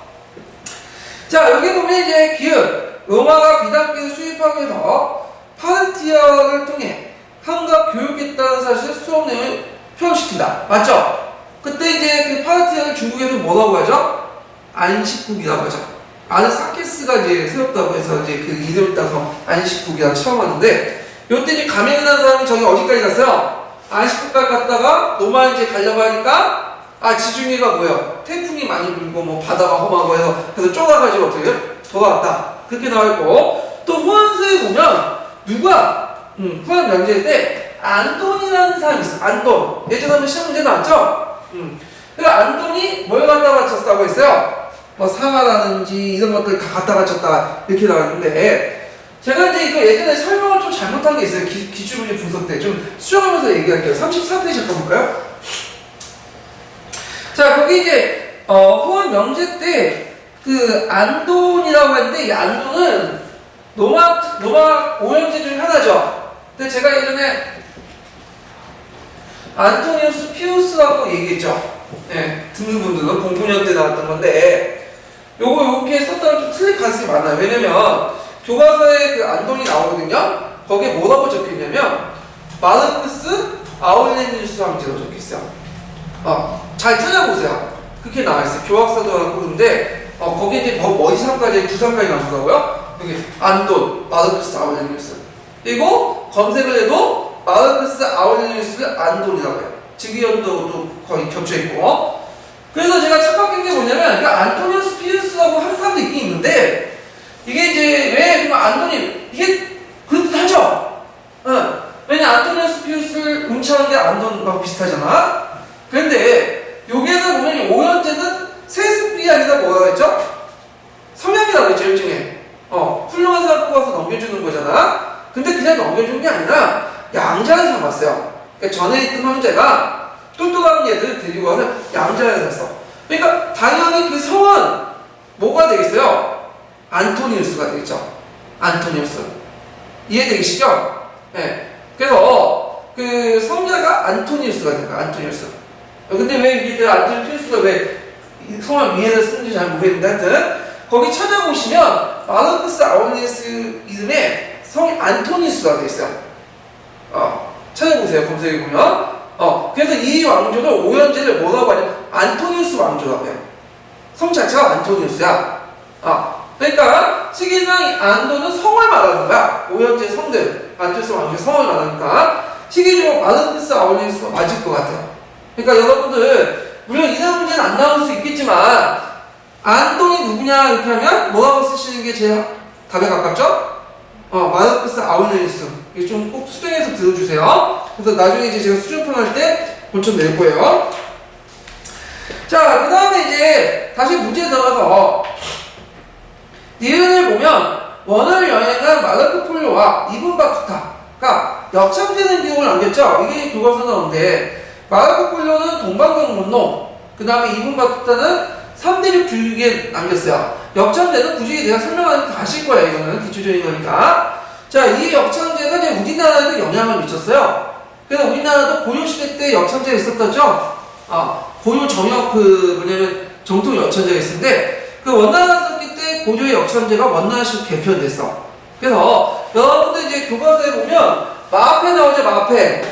자, 여기 보면 이제 기획, 로마가 비단기를 수입하기 위해서 파르티아를 통해 한국 교육했다는 사실을 수업 내용에 표현시킨다. 맞죠? 그때 이제 그 파르티아를 중국에서 뭐라고 하죠? 안식국이라고 하죠. 아르사케스가 이제 세웠다고 해서 이제 그 이름을 따서 안식국이라고 처음 하는데, 요때 이제 감행을 한 사람이 저기 어디까지 갔어요? 안식국까지 갔다가 로마 이제 가려고 하니까, 지중해가 뭐예요? 태풍이 많이 불고 뭐 바다가 험하고 해서 그래서 쫄아가지고 어떻게 돌아왔다. 그렇게 나와있고, 또 후한서에 보면 누가 후한 명제 때 안돈이라는 사람이 있어. 안돈. 예전에 한번 시험 문제 나왔죠? 그러니까 안돈이 뭘 갖다 바쳤다고 했어요? 뭐 상하라든지 이런 것들 다 갖다 바쳤다 이렇게 나왔는데, 제가 이제 이거 예전에 설명을 좀 잘못한 게 있어요. 기출문제 분석 때 좀 수정하면서 얘기할게요. 34페이지 볼까요? 자, 거기 이제 후한 명제 때 그 안돈이라고 했는데, 이 안돈은 로마 오형제 중에 하나죠. 근데 제가 예전에 안토니우스 피우스라고 얘기했죠. 네, 듣는 분들은 09년 때 나왔던 건데, 요거 이렇게 썼다가 좀 틀릴 가능성이 많아요. 왜냐면 교과서에 그 안돈이 나오거든요. 거기에 뭐라고 적혀있냐면 마르크스 아울레니우스 황제로 적혀있어요. 잘 찾아보세요. 그렇게 나와있어요. 교학서도 하고. 근데 거기에 이제 어디상까지 부상까지 나오더라고요. 여기 안돈, 마르크스 아울레니우스. 그리고 검색을 해도 마르크스 아울레니우스를 안돈이라고 해요. 직위연도도 거의 겹쳐있고. 그래서 제가 착각한 게 뭐냐면, 그러니까 안토니우스 피우스라고 하는 사람도 있긴 있는데, 이게 이제 왜 그러면 안돈이 이게 그렇듯하죠? 왜냐 안토니우스 피우스를 음치하는 게 안돈하고 비슷하잖아. 그런데 여기에는 보면 이 오형제는 세습이 아니라 뭐라고 했죠? 성향이라고 했죠. 일종의 훌륭한 사람 뽑아서 넘겨주는 거잖아. 근데 그냥 넘겨주는 게 아니라 양자를 삼았어요. 그러니까 전에 있던 황제가 뚱뚱한 얘들 데리고 와서 양자를 샀어. 그러니까 당연히 그 성은 뭐가 되겠어요? 안토니우스가 되겠죠. 안토니우스. 이해되시죠? 네. 그래서 그 성자가 안토니우스가 되는 거야. 안토니우스. 근데 왜 이게 안토니우스가 왜 성을 위에서 쓰는지 잘 모르겠는데, 하여튼 거기 찾아보시면 마르크스 아울레니우스 이름에 성이 안토니우스가 되어 있어요. 찾아보세요. 검색해보면. 그래서 이 왕조를 오형제를 뭐라고 하냐면 안토니우스 왕조라고 해요. 성 자체가 안토니우스야. 그러니까 시기상 안도는 성을 말하는 거야. 오형제 성들, 안토니우스 왕조의 성을 말하니까 시기적으로 마르크스 아울레니우스가 맞을 것 같아요. 그러니까 여러분들 물론 이런 문제는 안 나올 수 있겠지만 안돈이 누구냐 이렇게 하면 뭐라고 쓰시는 게 제일 답에 가깝죠? 마르크스 아울레니우스. 이게 좀 꼭 수정해서 들어주세요. 그래서 나중에 이제 제가 수정편 할 때 본점 낼 거예요. 자, 그 다음에 이제 다시 문제에 들어가서 니은을 보면 원을 여행한 마르코 폴로와 이분 바투타가 역참되는 기록을 남겼죠. 이게 교과서 나오는데 마르코 폴로는 동방경문론, 그 다음에 이분 바투타는 3대륙 교육에 남겼어요. 역참제는 굳이 내가 설명하는 거 아실 거예요. 이거는 기초적인 거니까. 자, 이 역참제가 이제 우리나라에도 영향을 미쳤어요. 그래서 우리나라도 고려시대 때 역참제가 있었다죠? 고려 정역 뭐냐면 정통 역참제가 있었는데, 그 원나라 썼기 때 고려의 역참제가 원나라식으로 개편됐어. 그래서 여러분들 이제 교과서에 보면 마패 나오죠, 마패.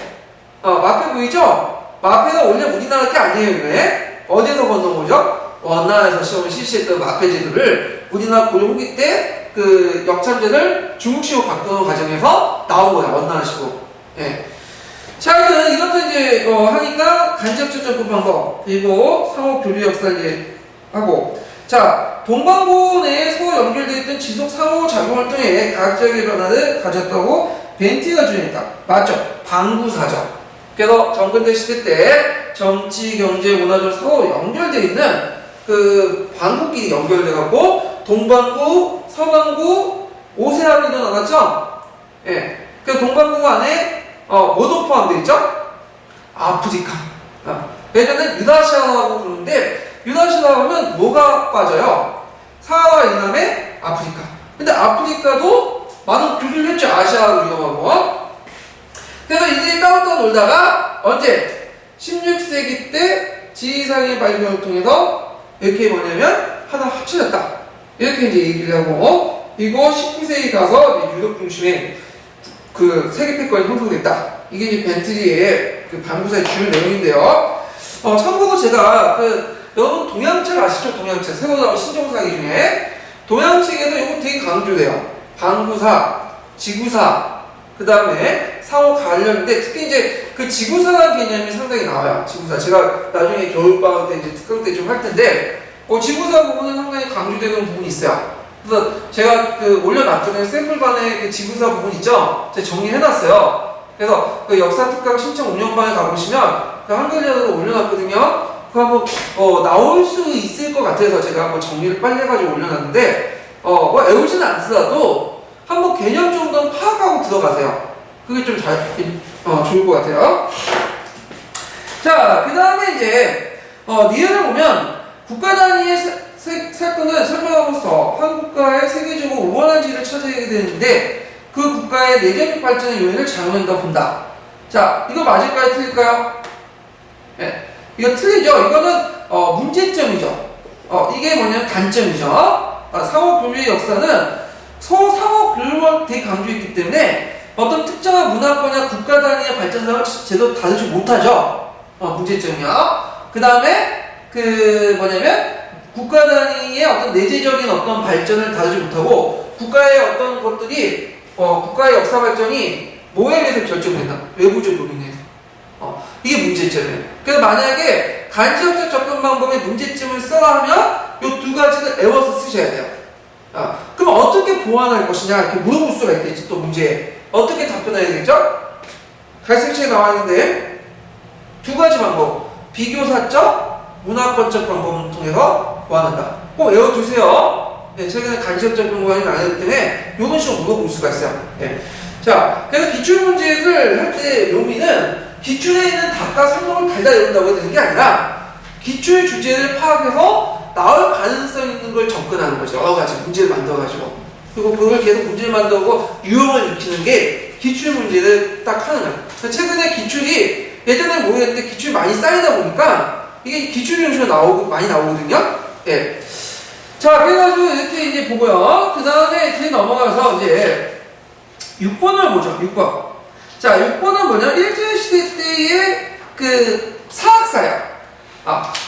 마패 보이죠? 마패가 원래 우리나라 게 아니에요, 이게. 어디서 건너온 거죠? 원나라에서 시험을 실시했던 마패제도를 우리나라 고려 후기 때 그 역참제를 중국식으로 바꾸는 과정에서 나온 거야, 원나라식으로. 예. 자, 하여튼 이것도 이제 하니까 간접적 접근 방법, 그리고 상호 교류 역사를 이제 하고, 자, 동방고 내에 서로 연결되어 있던 지속 상호 작용을 통해 과학적인 변화를 가졌다고 벤티가 주장했다. 맞죠? 방구사죠. 그래서 정근대 시대 때 정치, 경제, 문화적 서로 연결되어 있는 그 방구끼리 연결돼갖고 동방구, 서방구, 오세아니도 나왔죠? 예. 그 동방구 안에 뭐도 포함되어 있죠? 아프리카. 예전에 유라시아라고 부르는데 유라시아 하면 뭐가 빠져요? 사하라 이남의 아프리카. 근데 아프리카도 많은 교류를 했죠. 아시아로 이동하고. 그래서 이들이 따로따로 놀다가 언제? 16세기 때 지리상의 발견을 통해서 이렇게 뭐냐면 하나 합쳐졌다. 이렇게 이제 얘기를 하고, 이거 19세기 가서 이제 유럽 중심의 그 세계 패권이 형성됐다. 이게 이제 벤틀리의 그 방구사의 주요 내용인데요. 참고로 제가 여러분 동양책 아시죠? 동양책 새로 나온 신종사기 중에 동양책에서 이거 되게 강조돼요. 방구사, 지구사, 그 다음에 상호 관련인데 특히 이제 그 지구사라는 개념이 상당히 나와요. 지구사. 제가 나중에 겨울방학 때 이제 특강 때 좀 할 텐데, 지구사 부분은 상당히 강조되는 부분이 있어요. 그래서 제가 올려놨거든요. 샘플반에 그 지구사 부분 있죠? 제가 정리해놨어요. 그래서 그 역사 특강 신청 운영반에 가보시면 그 한글자로 올려놨거든요. 그 한번 나올 수 있을 것 같아서 제가 한번 정리를 빨리 해가지고 올려놨는데, 외우지는 않더라도 한번 개념 정도는 파악하고 들어가세요. 그게 좀 좋을 것 같아요. 자, 그 다음에 이제 니은을 보면 국가 단위의 사건을 설명하면서 한 국가의 세계적으로 원한지를 찾아내게 되는데 그 국가의 내재적 발전의 요인을 작용한다 본다. 자, 이거 맞을까요? 틀릴까요? 네, 이거 틀리죠? 이거는 문제점이죠. 이게 뭐냐면 단점이죠. 상호 교류의 역사는 상호 교류를 되게 강조했기 때문에 어떤 특정한 문화권이나 국가 단위의 발전상을 제대로 다루지 못하죠. 문제점이요. 그 다음에 국가 단위의 어떤 내재적인 어떤 발전을 다루지 못하고 국가의 어떤 것들이 국가의 역사 발전이 뭐에 의해서 결정된다? 외부적 요인에 의해서. 이게 문제점이에요. 그래서 만약에 간접적 접근 방법의 문제점을 써라 하면 이 두 가지를 외워서 쓰셔야 돼요. 그럼 어떻게 보완할 것이냐 이렇게 물어볼 수가 있겠지. 또 문제에 어떻게 답변해야 되겠죠? 갈색체에 나와 있는데 두 가지 방법, 비교사적, 문화권적 방법을 통해서 보완한다. 꼭 외워두세요. 네, 최근에 간접적 보완이 나뉘기 때문에 이런 식으로 물어볼 수가 있어요. 네. 자, 그래서 기출문제를 할 때 묘미는 기출에 있는 답과 설명을 달다 외운다고 해야 되는 게 아니라 기출 주제를 파악해서 나올 가능성 있는 걸 접근하는 거죠. 여러 가지 문제를 만들어가지고. 그리고 그걸 계속 문제를 만들고 유형을 익히는 게 기출 문제를 딱 하는 거예요. 최근에 기출이 예전에 모르겠는데 기출이 많이 쌓이다 보니까 이게 기출 형식으로 많이 나오거든요. 예. 자, 그래가지고 이렇게 이제 보고요. 그 다음에 뒤에 넘어가서 이제 6번을 보죠. 6번. 자, 6번은 뭐냐? 일제시대 때의 그 사학사야.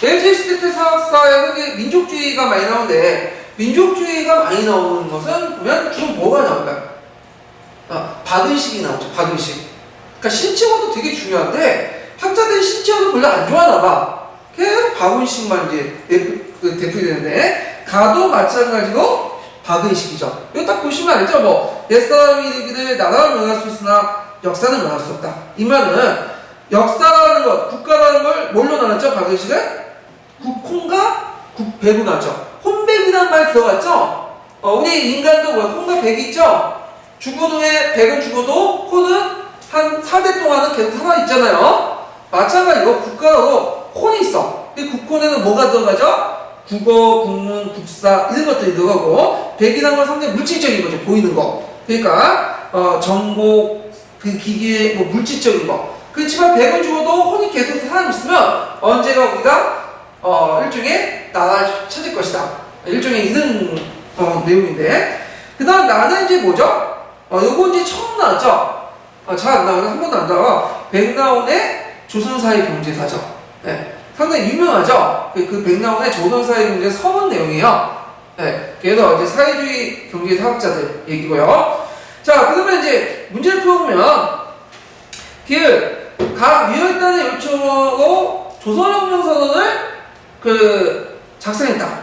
일제시대 때 사학사에는 민족주의가 많이 나오는데, 민족주의가 많이 나오는 것은 보면 주로 뭐가 나올까요? 박의식이 나오죠. 박의식. 그러니까 신체화도 되게 중요한데, 학자들이 신체화도 별로 안 좋아하나 봐. 계속 박의식만 이제 대표되는데, 가도 마찬가지로 박의식이죠. 이거 딱 보시면 알죠? 옛사람이 이르기를 나라를 명할 수 있으나 역사는 명할 수 없다. 이 말은 역사라는 것, 국가라는 걸 뭘로 나눴죠? 박의식은? 국혼과 국백으로 혼백이라는 말 들어갔죠? 우리 인간도 혼과 백이 있죠? 죽은 후에 백은 죽어도 혼은 한 4대 동안은 계속 살아있잖아요. 마찬가지로 국가로 혼이 있어. 이 국혼에는 뭐가 들어가죠? 국어, 국문, 국사 이런 것들이 들어가고 백이라는 건 상당히 물질적인 거죠. 보이는 거. 그러니까 정보, 그 기계, 물질적인 거. 그렇지만 백은 죽어도 혼이 계속 살아있으면 언제가 우리가 일종의 나라를 찾을 것이다. 일종의 이런 내용인데 그 다음 나는 이제 뭐죠? 요거 이제 처음 나왔죠? 잘 안 나와서 한 번도 안 나와. 백나온의 조선사회 경제사죠. 네. 상당히 유명하죠? 그 백나온의 조선사회 경제 서문 내용이에요. 네. 그래서 이제 사회주의 경제사학자들 얘기고요. 자, 그러면 이제 문제를 풀어보면 각 위혈단의 요청으로 조선혁명선언을 작성했다.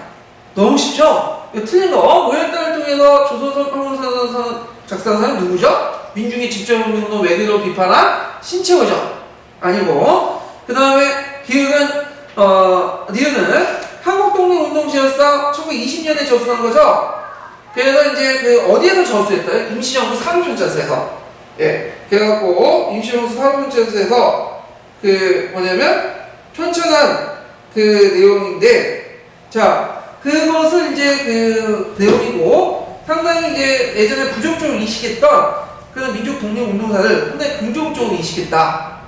너무 쉽죠? 이거 틀린 거. 위혈단을 통해서 조선혁명선언 작성한 사람이 누구죠? 민중의 직접혁명으로 외교를 비판한 신채호죠. 아니고. 그 다음에 니은은 한국독립운동시였어 1920년에 저술한 거죠. 그래서 이제 어디에서 저술했어요? 임시정부 사료전자서에서. 예. 그래갖고 임시정부 사료전자서에서 뭐냐면 편찬한 그 내용인데 자, 그것을 이제 그 내용이고 상당히 이제 예전에 부정적으로 인식했던 그런 민족 독립 운동사를 상당히 긍정적으로 인식했다.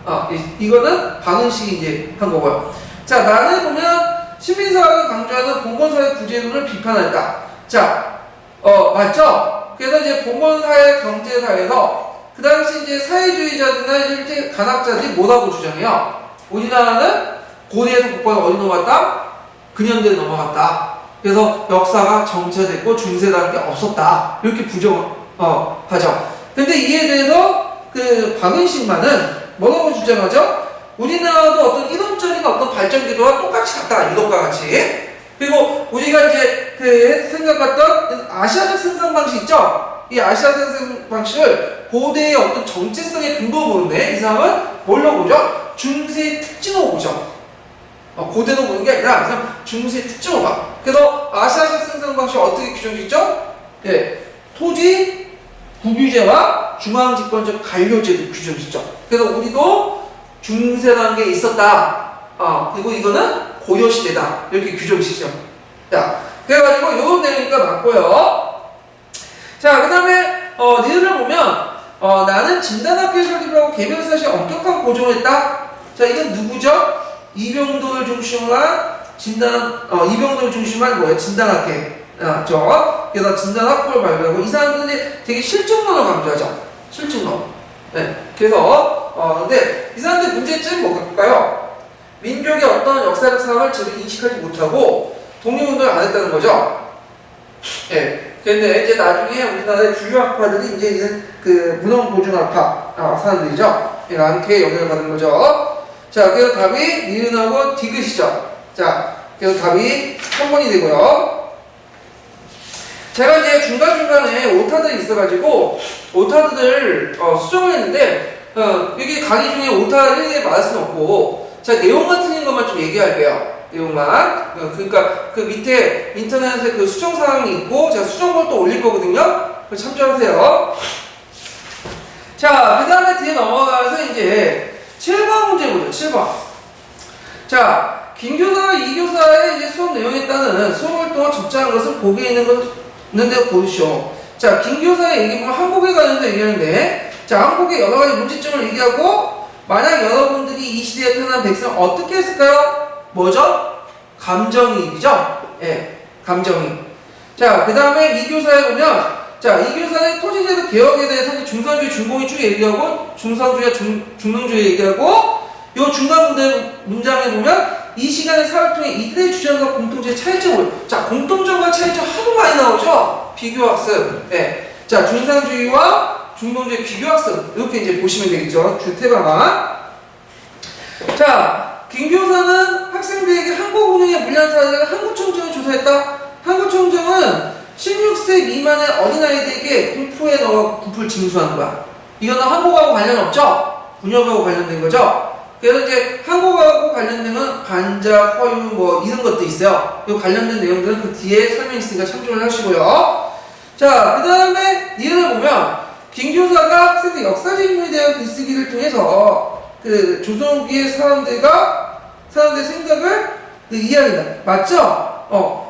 이거는 박은식이 이제 한 거고요. 자, 나는 보면 시민사회가 강조하는 봉건사회 구제도를 비판했다. 자, 맞죠? 그래서 이제 봉건사회 경제사회에서 그 당시 이제 사회주의자들이나 일제 간학자들이 뭐라고 주장해요? 우리나라는 고대에서 국가가 어디 넘어갔다? 근현대에 넘어갔다. 그래서 역사가 정체됐고 중세라는 게 없었다. 이렇게 부정하죠. 근데 이에 대해서 그 박은식만은 뭐라고 주장하죠? 우리나라도 어떤 이론적인 어떤 발전 기도와 똑같이 같다. 이것과 같이. 그리고 우리가 이제 그 생각했던 아시아적 생산 방식 있죠? 이 아시아 생산 방식을 고대의 어떤 정체성의 근거 보는데 이 사람은 뭘로 보죠? 중세의 특징으로 보죠. 고대로 보는 게 아니라 이 사람 중세의 특징으로 봐. 그래서 아시아적 생산 방식을 어떻게 규정짓죠? 예, 토지 국유제와 중앙집권적 관료제도 규정짓죠. 그래서 우리도 중세라는 게 있었다. 그리고 이거는 고려시대다. 이렇게 규정짓죠. 자, 그래가지고 이런 내용이니까 맞고요. 자, 그 다음에 니들을 보면 나는 진단학교에 설립하고 개별사실 엄격한 고정을 했다. 자, 이건 누구죠? 이병도를 중심으로 한 이병도를 중심으로 한 뭐예요? 진단학회. 그래서 진단학부를 발표하고 이 사람들이 되게 실증론을 강조하죠. 실증론. 네. 그래서 근데 이 사람들 문제점이 뭘까요? 민족의 어떤 역사적 상황을 제대로 인식하지 못하고 독립운동을 안 했다는 거죠. 네. 근데 이제 나중에 우리나라의 주요 학파들이 이제 그 문헌보존학파 사람들이죠. 이렇게 영향을 받는 거죠. 자, 그래서 답이 니은하고 디귿이죠. 자, 그래서 답이 3번이 되고요. 제가 이제 중간중간에 오타들이 있어가지고 오타들을 수정을 했는데 여기 강의 중에 오타 1개 맞을 수는 없고 자, 내용만 틀린 것만 좀 얘기할게요. 내용만. 그러니까 그 밑에 인터넷에 그 수정 사항이 있고 제가 수정걸 또 올릴 거거든요. 그거 참조하세요. 자, 그 다음에 뒤에 넘어가서 이제 7번 문제 보죠. 7번. 자, 김교사와 이교사의 이제 수업 내용에 따른 수업을 통한 적절한 것을 보기에 있는데 보시오. 자, 김교사의 얘기 보면 한국에 관해서 얘기하는데, 자, 한국의 여러 가지 문제점을 얘기하고, 만약 여러분들이 이 시대에 태어난 백성은 어떻게 했을까요? 뭐죠? 감정이입이죠? 예, 감정이입. 자, 그 다음에 이교사에 보면, 자, 이교사는 토지제도 개혁에 대해서 중산주의, 중공의주의 얘기하고, 중상주의와 중농주의 얘기하고, 요 중간 문장에 보면, 이 시간의 사회를 통해 이들의 주장과 공통점의 차이점을, 자, 공통점과 차이점 하도 많이 나오죠? 비교학습. 예. 자, 중상주의와 중농주의 비교학습. 이렇게 이제 보시면 되겠죠? 주태방안. 자, 김교사는 학생들에게 한국 운영에 물리한 사례를 한국총정을 조사했다. 한국총정은 16세 미만의 어린아이들에게 공포에 넣어 부풀 징수하는 거야. 이거는 한국하고 관련 없죠? 군역하고 관련된 거죠? 그래서 이제 한국하고 관련된 건 반작, 허유 뭐 이런 것도 있어요. 이 관련된 내용들은 그 뒤에 설명이 있으니까 참조를 하시고요. 자, 그 다음에 이를 보면 김교사가 학생들 역사적 인물에 대한 글쓰기를 통해서 그 조선기의 사람들의 생각을 이해한다. 맞죠?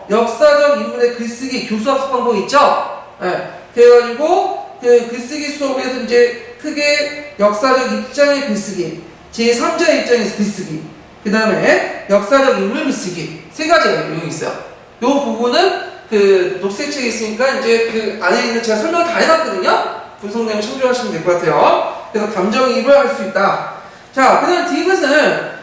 역사적 인물의 글쓰기 교수학습 방법 있죠? 예. 그래가지고 그 글쓰기 수업에서 이제 크게 역사적 입장의 글쓰기, 제3자의 입장에서 글쓰기, 그 다음에 역사적 인물 글쓰기 세 가지가 내용이 있어요. 요 부분은 그 녹색책에 있으니까 이제 그 안에 있는 제가 설명을 다 해놨거든요. 분석 내용 참조하시면 될 것 같아요. 그래서 감정이입을 할 수 있다. 자, 그 다음 디귿은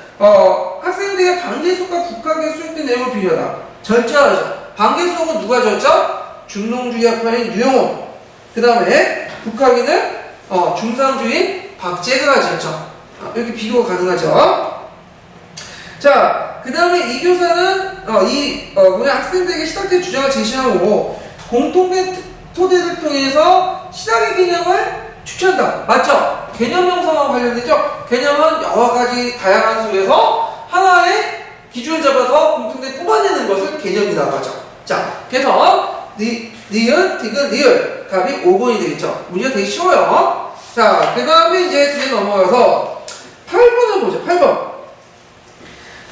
학생들의 반개수과 국학에 수록된 내용을 비교하다. 절제하죠. 반개수는 누가 졌죠? 중농주의 학파인 유영호. 그 다음에 국학에는 중상주의 박재가가 졌죠. 이렇게 비교가 가능하죠. 자, 그 다음에 이 교사는 학생들에게 시작된 주장을 제시하고 공통된 토대를 통해서 시작의 개념을 추천한다. 맞죠? 개념 형성하고 관련되죠? 개념은 여러 가지 다양한 속에서 하나의 기준을 잡아서 공통된 뽑아내는 것을 개념이라고 하죠. 자, 그래서 니은, 디귿, 리을 답이 5번이 되겠죠. 문제가 되게 쉬워요. 자, 그 다음에 이제 뒤에 넘어가서 8번을 보죠. 8번.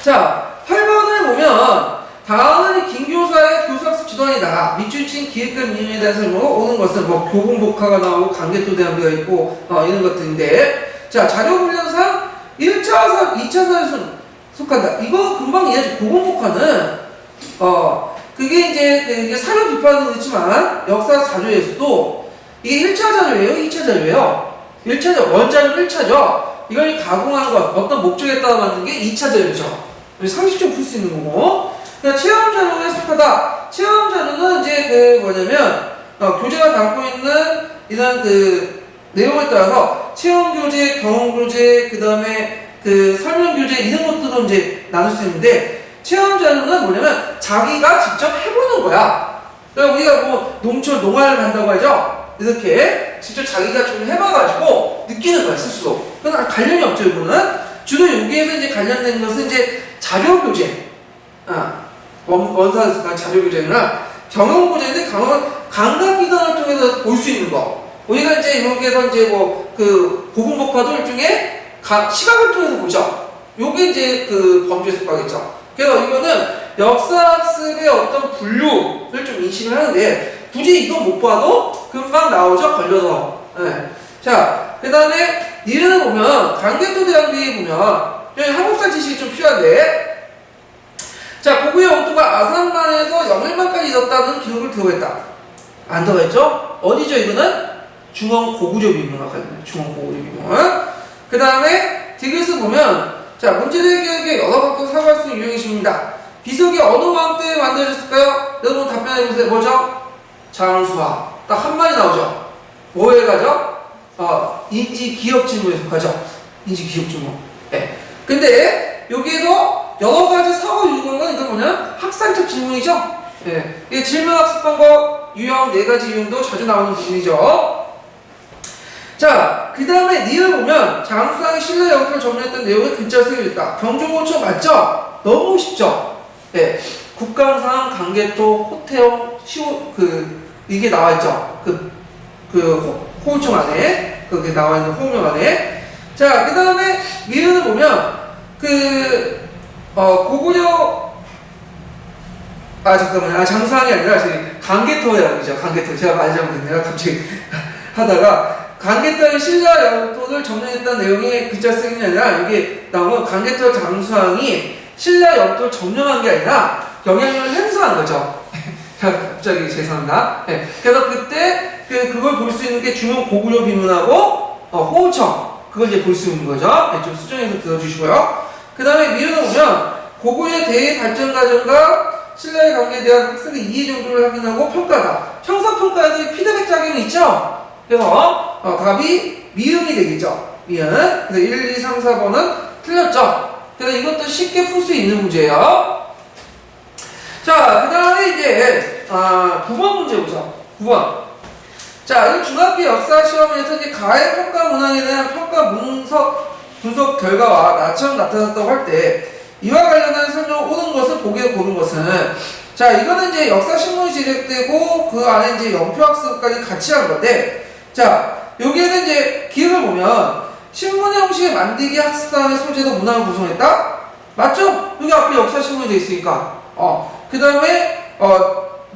자, 8번을 보면 다음은 김교사의 교사학습 지도안이다. 밑줄친 기획과 민원에 대한 설명으로 오는 것은 뭐 교공복화가 나오고 강개토 대학비가 있고 이런 것들인데, 자 자료훈련상 1차선, 2차선에 속한다. 이거 금방 이해하죠. 교공복화는 그게 이제 사료 비판은 있지만 역사 자료에서도 이게 1차 자료예요, 2차 자료예요. 1차죠. 원자는 1차죠. 이걸 가공한 것, 어떤 목적에 따라 만든 게 2차 자료죠. 상식적으로 풀 수 있는 거고. 그러니까 체험 자료에 속하다. 체험 자료는 이제 뭐냐면 교재가 담고 있는 이런 내용에 따라서 체험 교재, 경험 교재, 그 다음에 설명 교재 이런 것들로 이제 나눌 수 있는데, 체험 자료는 뭐냐면 자기가 직접 해보는 거야. 그러니까 우리가 뭐 농활 간다고 하죠. 이렇게 직접 자기가 좀 해봐가지고 느끼는 거야, 스스로. 그건 관련이 없죠, 이거는. 주로 여기에서 이제 관련된 것은 이제 자료교재. 원사에서 자료교재나 경험교재인데, 감각기관을 통해서 볼 수 있는 거. 우리가 이제 여기에서 이제 고분복화도 일종의 시각을 통해서 보죠. 요게 이제 범주에 속하겠죠. 그래서 이거는 역사학습의 어떤 분류를 좀 인식을 하는데, 굳이 이거 못 봐도 금방 나오죠, 걸려서. 네. 자, 그 다음에 니은을 보면, 강개토 대학비에 보면, 여기 한국사 지식이 좀 필요한데, 자, 고구려 원토가 아산만에서 영일만까지 있었다는 기록을 들어있다. 안 들어있죠? 어디죠, 이거는? 중원 고구려 비문학 하거든요. 중원 고구려 비문. 그 다음에 디귿을 보면, 자, 문제될 기억에 여러 각도 사고할 수 있는 유형이십니다. 비석이 어느 왕 때 만들어졌을까요? 여러분 답변해보세요. 뭐죠? 장수화. 딱 한 마디 나오죠? 뭐에 가죠? 인지기억지문에 속하죠? 인지기억지문. 네. 근데 여기에도 여러 가지 사고 유형은 이건 뭐냐? 학산적 질문이죠? 네. 이게 질문학습 방법, 유형, 4가지 유형도 자주 나오는 부분이죠. 자, 그 다음에 니을 보면 장수왕이 신라 영토를 점령했던 내용을 글자로 새겨졌다. 경종호초 맞죠? 너무 쉽죠? 네. 국감상, 강개토, 호태용, 이게 나와있죠? 호우청 안에, 그게 나와있는 호우명 안에. 자, 그 다음에 미은을 보면, 고구려, 잠깐만요. 장수왕이 아니라, 강개토였죠. 강개토. 제가 말 잘못했네요. 갑자기 하다가. 강개토의 신라 영토를 점령했다는 내용이 글자 쓰는 게 아니라, 여기 나오면 강개토 장수왕이 신라 영토를 점령한 게 아니라 영향력을 행사한 거죠. 갑자기 죄송합니다. 네. 그래서 그때 그걸 볼 수 있는 게 중용 고구려 비문하고 호우청, 그걸 이제 볼 수 있는 거죠. 네, 좀 수정해서 들어주시고요. 그 다음에 미은을 보면 고구려 대의 발전 과정과 신라의 관계에 대한 학생의 이해 정도를 확인하고 평가다. 형사평가에도 피드백 작용이 있죠. 그래서 답이 미음이 되겠죠. 미음. 그래서 1, 2, 3, 4번은 틀렸죠. 그래서 이것도 쉽게 풀 수 있는 문제예요. 자, 그 다음에 이제 9번 문제 보죠. 9번. 자, 이 중학교 역사 시험에서 이제 가해 평가 문항에 대한 평가 분석 결과와 나처럼 나타났다고 할 때 이와 관련한 설명 옳은 것을 보기에 고른 것은, 자, 이거는 이제 역사 신문이 제작되고 그 안에 이제 연표학습까지 같이 한 건데, 자, 여기에는 이제 기억을 보면 신문 형식의 만들기 학습단의 소재로 문항을 구성했다? 맞죠? 여기 앞에 역사 신문이 되어 있으니까. 그 다음에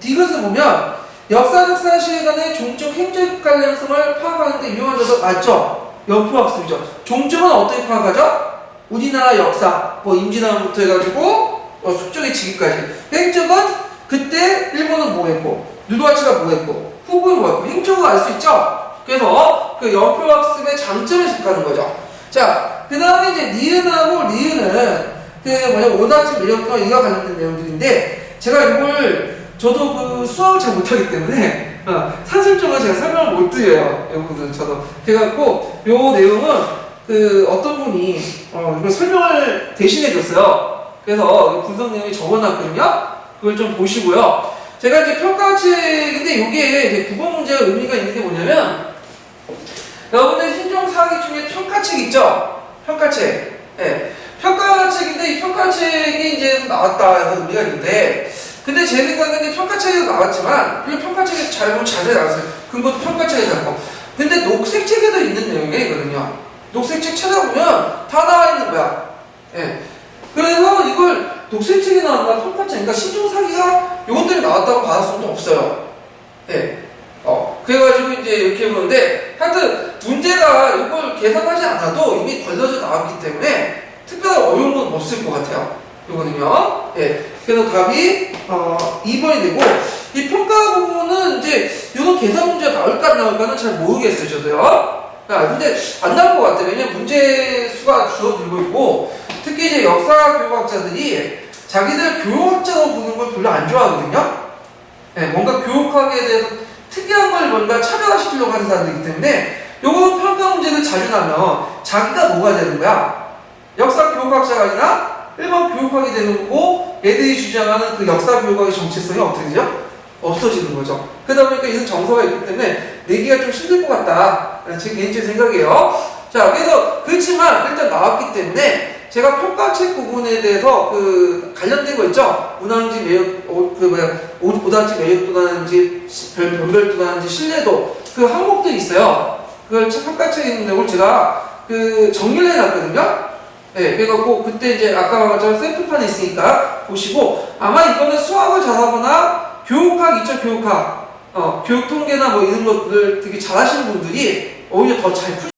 디귿을 보면 역사적 사실 간의 종적 행적 관련성을 파악하는 데 유용한 자도 맞죠? 연표학습이죠. 종적은 어떻게 파악하죠? 우리나라 역사, 임진왜란부터 해가지고 숙적의 지기까지. 행적은 그때 일본은 뭐 했고, 누드와치가 뭐 했고, 후보는 뭐 했고, 행적을 알 수 있죠? 그래서 그 연표학습의 장점에 속하는 거죠. 자, 그 다음에 이제 니은하고 리은은 오다지 매력과 이와 관련된 내용들인데, 제가 이걸 저도 수학을 잘 못하기 때문에 산술적으로 제가 설명을 못 드려요. 여러분들 저도. 그래갖고 요 내용은 어떤 분이 이걸 설명을 대신해 줬어요. 그래서 분석 내용이 적어놨거든요. 그걸 좀 보시고요. 제가 이제 평가책인데 여기에 이제 9번 문제가 의미가 있는 게 뭐냐면, 여러분들 신종 사기 중에 평가책 있죠? 평가책. 네. 평가책인데 이 평가책이 이제 나왔다 해서 의미가 있는데, 근데 제 생각에는 평가책에도 나왔지만 물론 평가책에서 잘 보면 자세히 나왔어요. 근거도 평가책에 잡고. 근데 녹색책에도 있는 내용이거든요. 녹색책 찾아보면 다 나와 있는 거야. 예. 그래서 이걸 독세책이 나왔나 평가책, 그러니까 신중사기가 요것 때문에 나왔다고 받을 수는 없어요. 예. 그래가지고 이제 이렇게 보는데, 하여튼 문제가 이걸 계산하지 않아도 이미 걸러져 나왔기 때문에 특별한 어려운 건 없을 것 같아요. 요거는요. 예. 그래서 답이 2번이 되고, 이 평가 부분은 이제 이런 계산 문제가 나올까 안 나올까는 잘 모르겠어요, 저도요. 근데 안 나올 것 같아요. 왜냐면 문제 수가 줄어들고 있고, 특히 이제 역사 교육학자들이 자기들 교육학자로 보는 걸 별로 안 좋아하거든요. 예, 뭔가 교육학에 대해서 특이한 걸 뭔가 차별화시키려고 하는 사람들이기 때문에 요거 평가 문제를 자주 나면 자기가 뭐가 되는 거야? 역사 교육학자가 아니라 일반 교육학이 되는 거고, 애들이 주장하는 그 역사 교육학의 정체성이 어떻게 되죠? 없어지는 거죠. 그러다 보니까 이런 정서가 있기 때문에 내기가 좀 힘들 것 같다. 제 개인적인 생각이에요. 자, 그래서 그렇지만 일단 나왔기 때문에 제가 평가책 부분에 대해서 그 관련된 거 있죠? 운항지 매력, 오답지 매력도라든지 변별도라든지 신뢰도, 그 항목들이 있어요. 그걸 평가책에 있는 내용을 제가 그 정리를 해놨거든요. 네, 그래갖고 그때 이제 아까 말한 것처럼 셀프판이 있으니까 보시고, 아마 이거는 수학을 잘하거나 교육학 있죠, 교육학. 교육 통계나 뭐 이런 것들 되게 잘하시는 분들이 오히려 더 잘 풀